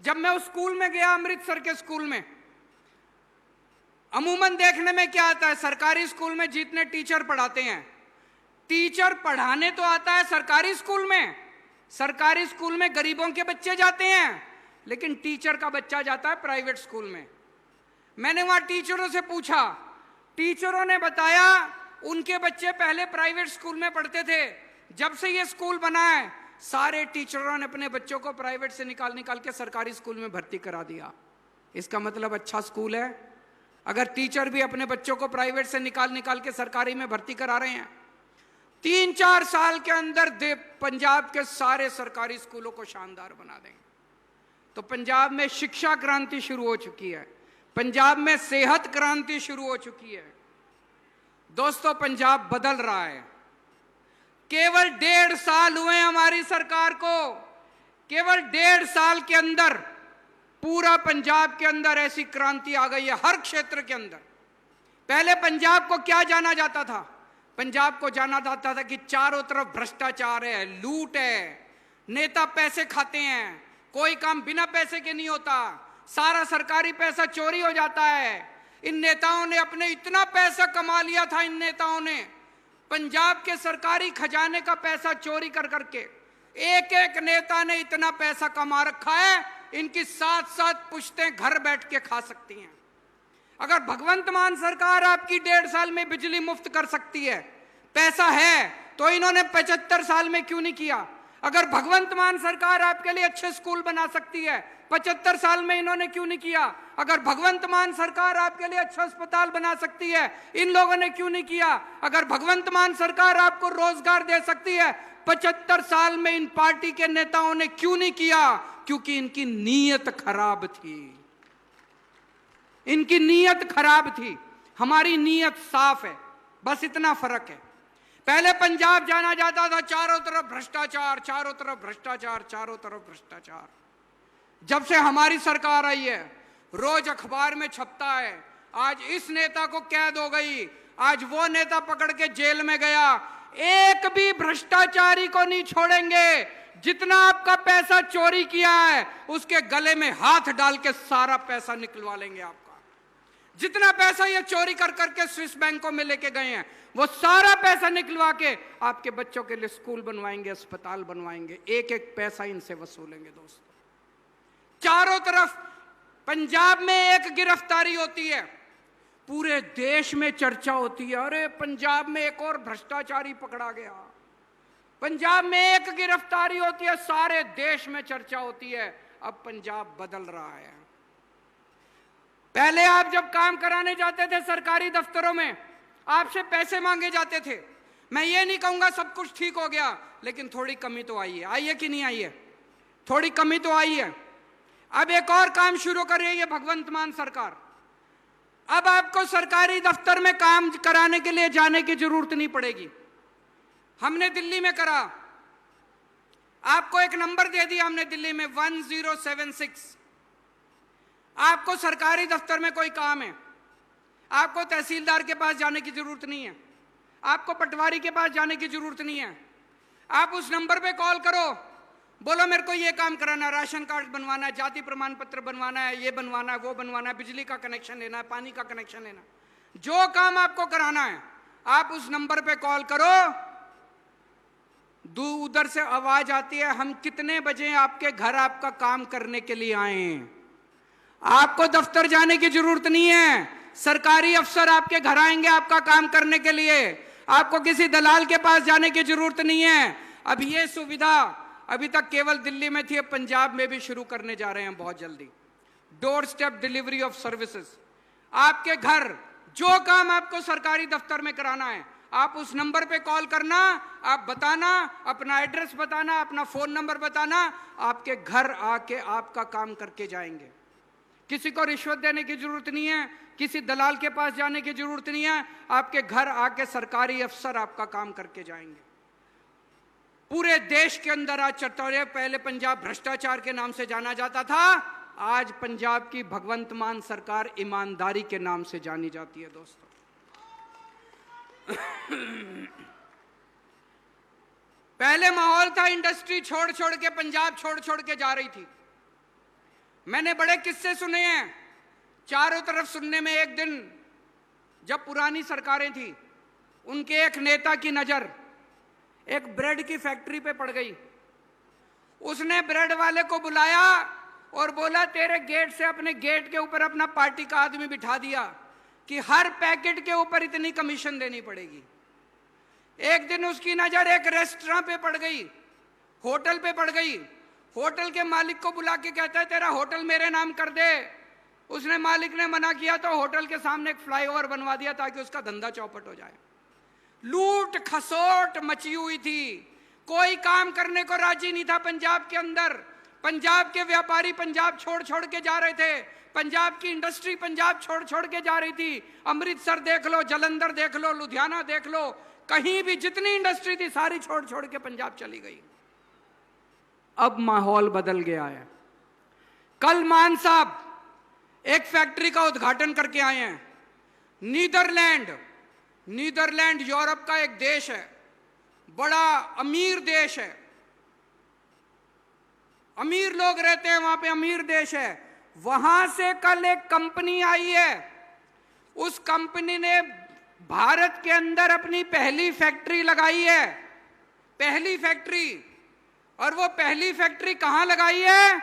जब मैं उस स्कूल में गया, अमृतसर के स्कूल में, अमूमन देखने में क्या आता है, सरकारी स्कूल में जितने टीचर पढ़ाते हैं, टीचर पढ़ाने तो आता है सरकारी स्कूल में, सरकारी स्कूल में गरीबों के बच्चे जाते हैं, लेकिन टीचर का बच्चा जाता है प्राइवेट स्कूल में। मैंने वहां टीचरों से पूछा, टीचरों ने बताया उनके बच्चे पहले प्राइवेट स्कूल में पढ़ते थे, जब से ये स्कूल बना है सारे टीचरों ने अपने बच्चों को प्राइवेट से निकाल के सरकारी स्कूल में भर्ती करा दिया। इसका मतलब अच्छा स्कूल है। अगर टीचर भी अपने बच्चों को प्राइवेट से निकाल के सरकारी में भर्ती करा रहे हैं, 3-4 साल के अंदर पंजाब के सारे सरकारी स्कूलों को शानदार बना देंगे। तो पंजाब में शिक्षा क्रांति शुरू हो चुकी है, पंजाब में सेहत क्रांति शुरू हो चुकी है। दोस्तों, पंजाब बदल रहा है। केवल 1.5 साल हुए हमारी सरकार को, केवल 1.5 साल के अंदर पूरा पंजाब के अंदर ऐसी क्रांति आ गई है हर क्षेत्र के अंदर। पहले पंजाब को क्या जाना जाता था? पंजाब को जाना जाता था कि चारों तरफ भ्रष्टाचार है, लूट है, नेता पैसे खाते हैं, कोई काम बिना पैसे के नहीं होता, सारा सरकारी पैसा चोरी हो जाता है। इन नेताओं ने अपने इतना पैसा कमा लिया था, इन नेताओं ने पंजाब के सरकारी खजाने का पैसा चोरी कर करके, एक नेता ने इतना पैसा कमा रखा है, इनकी 7-7 पुश्तें घर बैठ के खा सकती हैं। अगर भगवंत मान सरकार आपकी 1.5 साल में बिजली मुफ्त कर सकती है, पैसा है, तो इन्होंने 75 साल में क्यों नहीं किया? अगर भगवंत मान सरकार आपके लिए अच्छे स्कूल बना सकती है, 75 साल में इन्होंने क्यों नहीं किया? अगर भगवंत मान सरकार आपके लिए अच्छा अस्पताल बना सकती है, इन लोगों ने क्यों नहीं किया? अगर भगवंत मान सरकार आपको रोजगार दे सकती है, 75 साल में इन पार्टी के नेताओं ने क्यों नहीं किया? क्योंकि इनकी नीयत खराब थी, इनकी नीयत खराब थी। हमारी नीयत साफ है, बस इतना फर्क है। पहले पंजाब जाना जाता था चारों तरफ भ्रष्टाचार, चारों तरफ भ्रष्टाचार, चारों तरफ भ्रष्टाचार। जब से हमारी सरकार आई है, रोज अखबार में छपता है, आज इस नेता को कैद हो गई, आज वो नेता पकड़ के जेल में गया। एक भी भ्रष्टाचारी को नहीं छोड़ेंगे। जितना आपका पैसा चोरी किया है, उसके गले में हाथ डाल के सारा पैसा निकलवा लेंगे आपका। जितना पैसा ये चोरी कर करके स्विस बैंकों में लेके गए हैं, वो सारा पैसा निकलवा के आपके बच्चों के लिए स्कूल बनवाएंगे, अस्पताल बनवाएंगे। एक पैसा इनसे वसूलेंगे। दोस्तों, चारों तरफ पंजाब में एक गिरफ्तारी होती है, पूरे देश में चर्चा होती है, अरे पंजाब में एक और भ्रष्टाचारी पकड़ा गया, पंजाब में एक गिरफ्तारी होती है, सारे देश में चर्चा होती है। अब पंजाब बदल रहा है। पहले आप जब काम कराने जाते थे सरकारी दफ्तरों में, आपसे पैसे मांगे जाते थे। मैं ये नहीं कहूंगा सब कुछ ठीक हो गया, लेकिन थोड़ी कमी तो आई है। आई है कि नहीं आई है? थोड़ी कमी तो आई है। अब एक और काम शुरू कर रही है भगवंत मान सरकार। अब आपको सरकारी दफ्तर में काम कराने के लिए जाने की जरूरत नहीं पड़ेगी। हमने दिल्ली में करा, आपको एक नंबर दे दिया हमने दिल्ली में 1076। आपको सरकारी दफ्तर में कोई काम है, आपको तहसीलदार के पास जाने की जरूरत नहीं है, आपको पटवारी के पास जाने की जरूरत नहीं है। आप उस नंबर पे कॉल करो, बोलो मेरे को ये काम कराना है, राशन कार्ड बनवाना है, जाति प्रमाण पत्र बनवाना है, ये बनवाना है, वो बनवाना है, बिजली का कनेक्शन लेना है, पानी का कनेक्शन लेना है, जो काम आपको कराना है आप उस नंबर पे कॉल करो। उधर से आवाज आती है, हम कितने बजे आपके घर आपका काम करने के लिए आए हैं। आपको दफ्तर जाने की जरूरत नहीं है, सरकारी अफसर आपके घर आएंगे आपका काम करने के लिए। आपको किसी दलाल के पास जाने की जरूरत नहीं है। अब ये सुविधा अभी तक केवल दिल्ली में थी, अब पंजाब में भी शुरू करने जा रहे हैं बहुत जल्दी। Door step delivery of services. आपके घर जो काम आपको सरकारी दफ्तर में कराना है, आप उस नंबर पे कॉल करना, आप बताना, अपना एड्रेस बताना, अपना फोन नंबर बताना, आपके घर आके आपका काम करके जाएंगे। किसी को रिश्वत देने की जरूरत नहीं है, किसी दलाल के पास जाने की जरूरत नहीं है, आपके घर आके सरकारी अफसर आपका काम करके जाएंगे। पूरे देश के अंदर आज चतौरे, पहले पंजाब भ्रष्टाचार के नाम से जाना जाता था, आज पंजाब की भगवंत मान सरकार ईमानदारी के नाम से जानी जाती है। दोस्तों पहले माहौल था इंडस्ट्री छोड़ छोड़ के, पंजाब छोड़ छोड़ के जा रही थी। मैंने बड़े किस्से सुने हैं चारों तरफ सुनने में। एक दिन जब पुरानी सरकारें थी, उनके एक नेता की नजर एक ब्रेड की फैक्ट्री पे पड़ गई। उसने ब्रेड वाले को बुलाया और बोला, तेरे गेट से अपने गेट के ऊपर अपना पार्टी का आदमी बिठा दिया कि हर पैकेट के ऊपर इतनी कमीशन देनी पड़ेगी। एक दिन उसकी नजर एक रेस्टोरेंट पे पड़ गई, होटल पे पड़ गई। होटल के मालिक को बुला के कहता है, तेरा होटल मेरे नाम कर दे। उसने मालिक ने मना किया तो होटल के सामने एक फ्लाईओवर बनवा दिया ताकि उसका धंधा चौपट हो जाए। लूट खसोट मची हुई थी, कोई काम करने को राजी नहीं था पंजाब के अंदर। पंजाब के व्यापारी पंजाब छोड़ छोड़ के जा रहे थे, पंजाब की इंडस्ट्री पंजाब छोड़ छोड़ के जा रही थी। अमृतसर देख लो, जलंधर देख लो, लुधियाना देख लो, कहीं भी जितनी इंडस्ट्री थी सारी छोड़ छोड़ के पंजाब चली गई। अब माहौल बदल गया है। कल मान साहब एक फैक्ट्री का उद्घाटन करके आए हैं। नीदरलैंड यूरोप का एक देश है, बड़ा अमीर देश है, अमीर लोग रहते हैं वहां पे, अमीर देश है। वहां से कल एक कंपनी आई है, उस कंपनी ने भारत के अंदर अपनी पहली फैक्ट्री लगाई है, पहली फैक्ट्री। और वो पहली फैक्ट्री कहां लगाई है?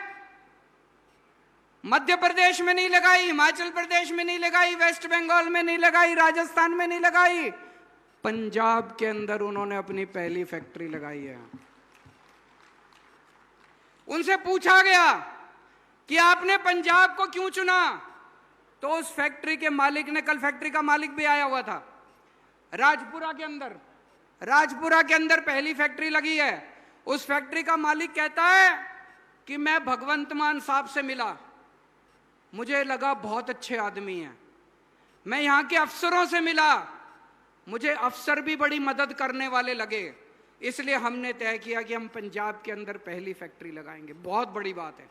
मध्य प्रदेश में नहीं लगाई, हिमाचल प्रदेश में नहीं लगाई, वेस्ट बंगाल में नहीं लगाई, राजस्थान में नहीं लगाई, पंजाब के अंदर उन्होंने अपनी पहली फैक्ट्री लगाई है। उनसे पूछा गया कि आपने पंजाब को क्यों चुना, तो उस फैक्ट्री के मालिक ने, कल फैक्ट्री का मालिक भी आया हुआ था, राजपुरा के अंदर पहली फैक्ट्री लगी है। उस फैक्ट्री का मालिक कहता है कि मैं भगवंत मान साहब से मिला, मुझे लगा बहुत अच्छे आदमी हैं। मैं यहाँ के अफसरों से मिला, मुझे अफसर भी बड़ी मदद करने वाले लगे, इसलिए हमने तय किया कि हम पंजाब के अंदर पहली फैक्ट्री लगाएंगे। बहुत बड़ी बात है।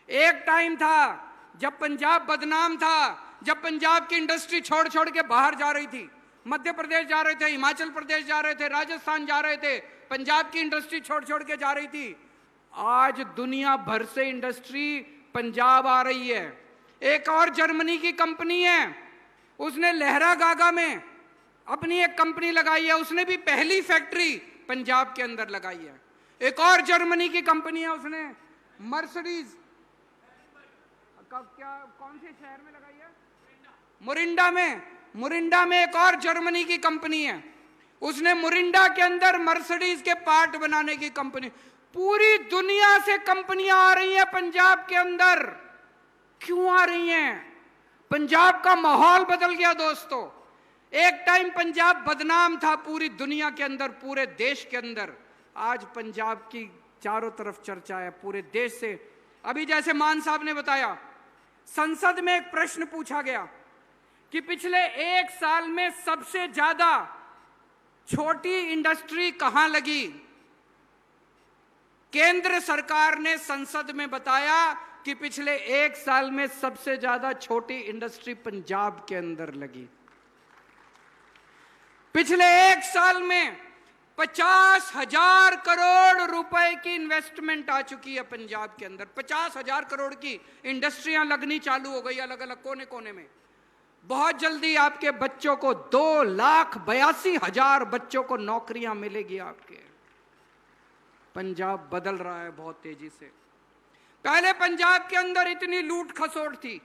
एक टाइम था जब पंजाब बदनाम था, जब पंजाब की इंडस्ट्री छोड़ छोड़ के बाहर जा रही थी, मध्य प्रदेश जा रहे थे, हिमाचल प्रदेश जा रहे थे, राजस्थान जा रहे थे, पंजाब की इंडस्ट्री छोड़ छोड़ के जा रही थी। आज दुनिया भर से इंडस्ट्री पंजाब आ रही है। एक और जर्मनी की कंपनी है, उसने लहरागागा में अपनी एक कंपनी लगाई है, उसने भी पहली फैक्ट्री पंजाब के अंदर लगाई है। एक और जर्मनी की कंपनी है, उसने मर्सिडीज क्या कौन से शहर में लगाई है? मुरिंडा में एक और जर्मनी की कंपनी है, उसने मुरिंडा के अंदर मर्सिडीज के पार्ट बनाने की कंपनी। पूरी दुनिया से कंपनियां आ रही हैं पंजाब के अंदर। क्यों आ रही हैं? पंजाब का माहौल बदल गया दोस्तों। एक टाइम पंजाब बदनाम था पूरी दुनिया के अंदर, पूरे देश के अंदर। आज पंजाब की चारों तरफ चर्चा है पूरे देश से। अभी जैसे मान साहब ने बताया, संसद में एक प्रश्न पूछा गया कि पिछले 1 साल में सबसे ज्यादा छोटी इंडस्ट्री कहां लगी। केंद्र सरकार ने संसद में बताया कि पिछले 1 साल में सबसे ज्यादा छोटी इंडस्ट्री पंजाब के अंदर लगी। पिछले 1 साल में 50,000 करोड़ रुपए की इन्वेस्टमेंट आ चुकी है पंजाब के अंदर। 50,000 करोड़ की इंडस्ट्रियां लगनी चालू हो गई अलग अलग कोने कोने में। बहुत जल्दी आपके बच्चों को 2,82,000 बच्चों को नौकरियां मिलेगी आपके। पंजाब बदल रहा है बहुत तेजी से। पहले पंजाब के अंदर इतनी लूट खसोट थी,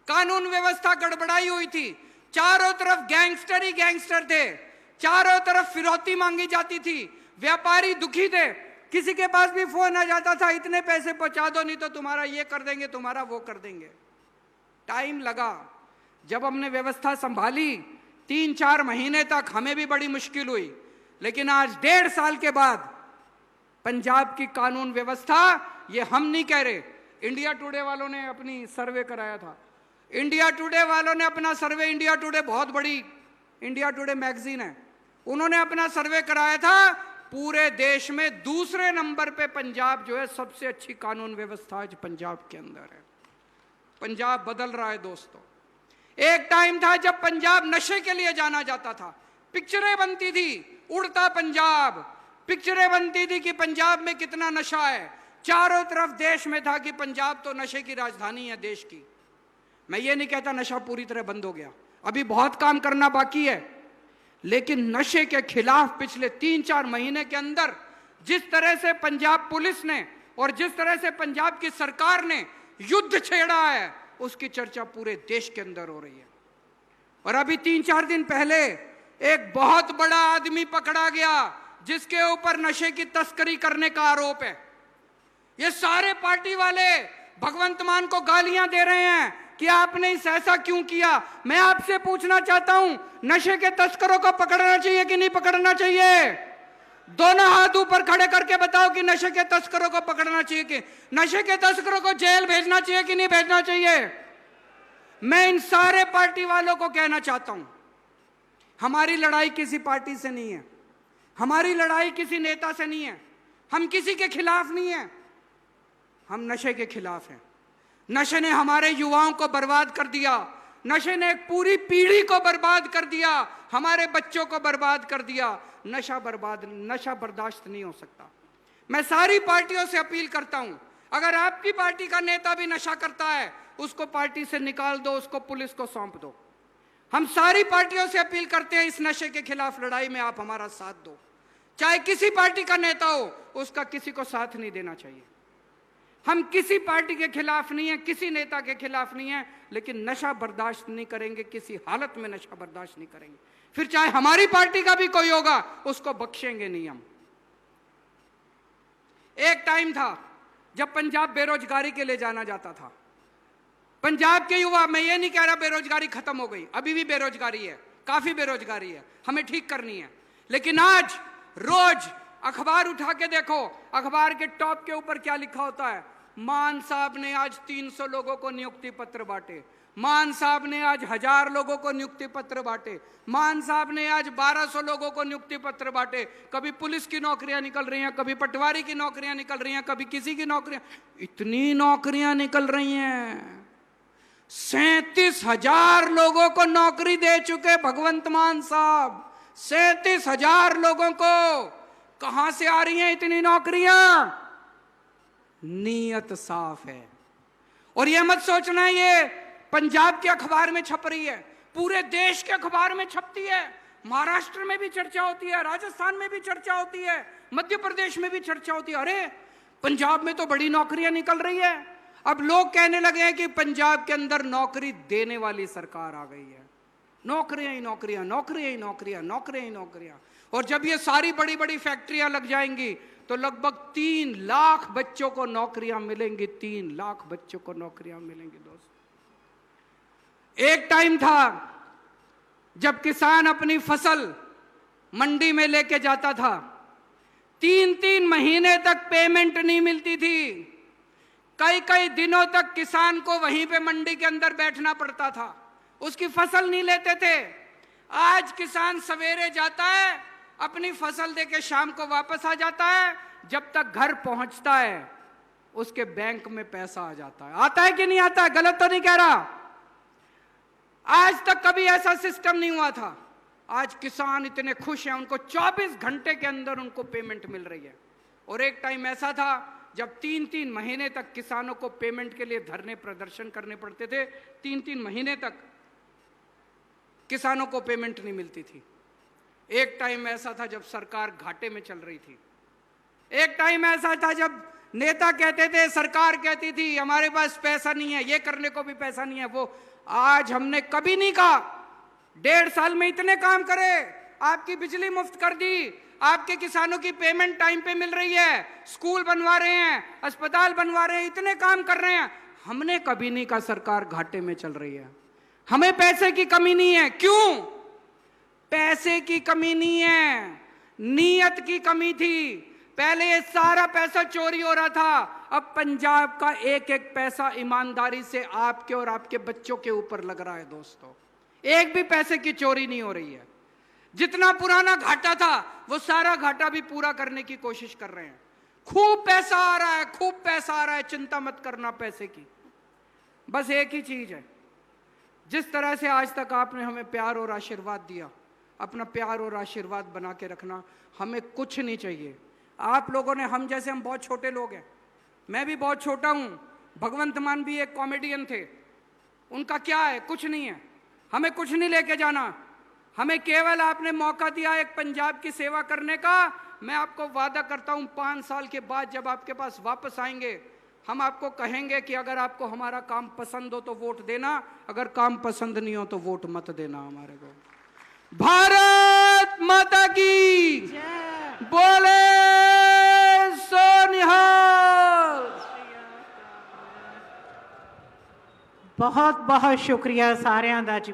कानून व्यवस्था गड़बड़ाई हुई थी, चारों तरफ गैंगस्टर ही गैंगस्टर थे, चारों तरफ फिरौती मांगी जाती थी, व्यापारी दुखी थे। किसी के पास भी फोन आ जाता था, इतने पैसे पहुंचा दो नहीं तो तुम्हारा ये कर देंगे, तुम्हारा वो कर देंगे। टाइम लगा। जब हमने व्यवस्था संभाली 3-4 महीने तक हमें भी बड़ी मुश्किल हुई, लेकिन आज 1.5 साल के बाद पंजाब की कानून व्यवस्था, ये हम नहीं कह रहे, इंडिया टुडे वालों ने अपनी सर्वे कराया था। इंडिया टुडे वालों ने अपना सर्वे, इंडिया टुडे बहुत बड़ी इंडिया टुडे मैगजीन है, उन्होंने अपना सर्वे कराया था। पूरे देश में दूसरे नंबर पे पंजाब जो है, सबसे अच्छी कानून व्यवस्था आज पंजाब के अंदर है। पंजाब बदल रहा है दोस्तों। एक टाइम था जब पंजाब नशे के लिए जाना जाता था, पिक्चरें बनती थी उड़ता पंजाब, पिक्चरें बनती थी कि पंजाब में कितना नशा है, चारों तरफ देश में था कि पंजाब तो नशे की राजधानी है देश की। मैं ये नहीं कहता नशा पूरी तरह बंद हो गया, अभी बहुत काम करना बाकी है, लेकिन नशे के खिलाफ पिछले 3-4 महीने के अंदर जिस तरह से पंजाब पुलिस ने और जिस तरह से पंजाब की सरकार ने युद्ध छेड़ा है, उसकी चर्चा पूरे देश के अंदर हो रही है। और अभी 3-4 दिन पहले एक बहुत बड़ा आदमी पकड़ा गया जिसके ऊपर नशे की तस्करी करने का आरोप है। ये सारे पार्टी वाले भगवंत मान को गालियां दे रहे हैं कि आपने इस ऐसा क्यों किया। मैं आपसे पूछना चाहता हूं, नशे के तस्करों को पकड़ना चाहिए कि नहीं पकड़ना चाहिए? दोनों हाथ ऊपर खड़े करके बताओ कि नशे के तस्करों को पकड़ना चाहिए कि नशे के तस्करों को जेल भेजना चाहिए कि नहीं भेजना चाहिए? मैं इन सारे पार्टी वालों को कहना चाहता हूं, हमारी लड़ाई किसी पार्टी से नहीं है, हमारी लड़ाई किसी नेता से नहीं है, हम किसी के खिलाफ नहीं है, हम नशे के खिलाफ हैं। नशे ने हमारे युवाओं को बर्बाद कर दिया, नशे ने एक पूरी पीढ़ी को बर्बाद कर दिया, हमारे बच्चों को बर्बाद कर दिया। नशा बर्दाश्त नहीं हो सकता। मैं सारी पार्टियों से अपील करता हूं, अगर आपकी पार्टी का नेता भी नशा करता है, उसको पार्टी से निकाल दो, उसको पुलिस को सौंप दो। हम सारी पार्टियों से अपील करते हैं, इस नशे के खिलाफ लड़ाई में आप हमारा साथ दो। चाहे किसी पार्टी का नेता हो, उसका किसी को साथ नहीं देना चाहिए। हम किसी पार्टी के खिलाफ नहीं है, किसी नेता के खिलाफ नहीं है, लेकिन नशा बर्दाश्त नहीं करेंगे, किसी हालत में नशा बर्दाश्त नहीं करेंगे। फिर चाहे हमारी पार्टी का भी कोई होगा, उसको बख्शेंगे नहीं हम। एक टाइम था जब पंजाब बेरोजगारी के लिए जाना जाता था। पंजाब के युवा, मैं ये नहीं कह रहा बेरोजगारी खत्म हो गई, अभी भी बेरोजगारी है, काफी बेरोजगारी है, हमें ठीक करनी है। लेकिन आज रोज अखबार उठा के देखो, अखबार के टॉप के ऊपर क्या लिखा होता है? मान साहब ने आज 300 लोगों को नियुक्ति पत्र बांटे, मान साहब ने आज 1000 लोगों को नियुक्ति पत्र बांटे, मान साहब ने आज 1200 लोगों को नियुक्ति पत्र बांटे। कभी पुलिस की नौकरियां निकल रही हैं, कभी पटवारी की नौकरियां निकल रही हैं, कभी किसी की नौकरियां, इतनी नौकरियां निकल रही हैं। 37,000 लोगों को नौकरी दे चुके भगवंत मान साहब, 37,000 लोगों को। कहां से आ रही हैं इतनी नौकरियां? नीयत साफ है। और यह मत सोचना ये पंजाब के अखबार में छप रही है, पूरे देश के अखबार में छपती है। महाराष्ट्र में भी चर्चा होती है, राजस्थान में भी चर्चा होती है, मध्य प्रदेश में भी चर्चा होती है। अरे पंजाब में तो बड़ी नौकरियां निकल रही है, अब लोग कहने लगे हैं कि पंजाब के अंदर नौकरी देने वाली सरकार आ गई है, नौकरियां ही नौकरियां, नौकरियां ही नौकरियां, नौकरियां ही नौकरियां। और जब ये सारी बड़ी बड़ी फैक्ट्रियां लग जाएंगी तो लगभग 3 लाख बच्चों को नौकरियां मिलेंगी, 3 लाख बच्चों को नौकरियां मिलेंगी। दोस्त, एक टाइम था जब किसान अपनी फसल मंडी में लेके जाता था, 3-3 महीने तक पेमेंट नहीं मिलती थी, कई कई दिनों तक किसान को वहीं पे मंडी के अंदर बैठना पड़ता था, उसकी फसल नहीं लेते थे। आज किसान सवेरे जाता है, अपनी फसल देके शाम को वापस आ जाता है, जब तक घर पहुंचता है उसके बैंक में पैसा आ जाता है। आता है कि नहीं आता है? गलत तो नहीं कह रहा? आज तक कभी ऐसा सिस्टम नहीं हुआ था। आज किसान इतने खुश हैं, उनको 24 घंटे के अंदर उनको पेमेंट मिल रही है। और एक टाइम ऐसा था जब 3-3 महीने तक किसानों को पेमेंट के लिए धरने प्रदर्शन करने पड़ते थे, 3-3 महीने तक किसानों को पेमेंट नहीं मिलती थी। एक टाइम ऐसा था जब सरकार घाटे में चल रही थी। एक टाइम ऐसा था जब नेता कहते थे, सरकार कहती थी हमारे पास पैसा नहीं है, ये करने को भी पैसा नहीं है, वो। आज हमने कभी नहीं कहा 1.5 साल में इतने काम करे, आपकी बिजली मुफ्त कर दी, आपके किसानों की पेमेंट टाइम पे मिल रही है, स्कूल बनवा रहे हैं, अस्पताल बनवा रहे हैं, इतने काम कर रहे हैं। हमने कभी नहीं कहा सरकार घाटे में चल रही है, हमें पैसे की कमी नहीं है। क्यों? पैसे की कमी नहीं है, नीयत की कमी थी। पहले ये सारा पैसा चोरी हो रहा था, अब पंजाब का एक एक पैसा ईमानदारी से आपके और आपके बच्चों के ऊपर लग रहा है। दोस्तों, एक भी पैसे की चोरी नहीं हो रही है। जितना पुराना घाटा था वो सारा घाटा भी पूरा करने की कोशिश कर रहे हैं। खूब पैसा आ रहा है, खूब पैसा आ रहा है, चिंता मत करना पैसे की। बस एक ही चीज है, जिस तरह से आज तक आपने हमें प्यार और आशीर्वाद दिया, अपना प्यार और आशीर्वाद बना के रखना। हमें कुछ नहीं चाहिए आप लोगों ने। हम जैसे, हम बहुत छोटे लोग हैं, मैं भी बहुत छोटा हूं, भगवंत मान भी एक कॉमेडियन थे, उनका क्या है? कुछ नहीं है। हमें कुछ नहीं लेके जाना, हमें केवल आपने मौका दिया एक पंजाब की सेवा करने का। मैं आपको वादा करता हूं 5 साल के बाद जब आपके पास वापस आएंगे, हम आपको कहेंगे कि अगर आपको हमारा काम पसंद हो तो वोट देना, अगर काम पसंद नहीं हो तो वोट मत देना हमारे को। भारत माता की बोले सो निहाल। बहुत बहुत शुक्रिया सारिਆਂ ਦਾ जी।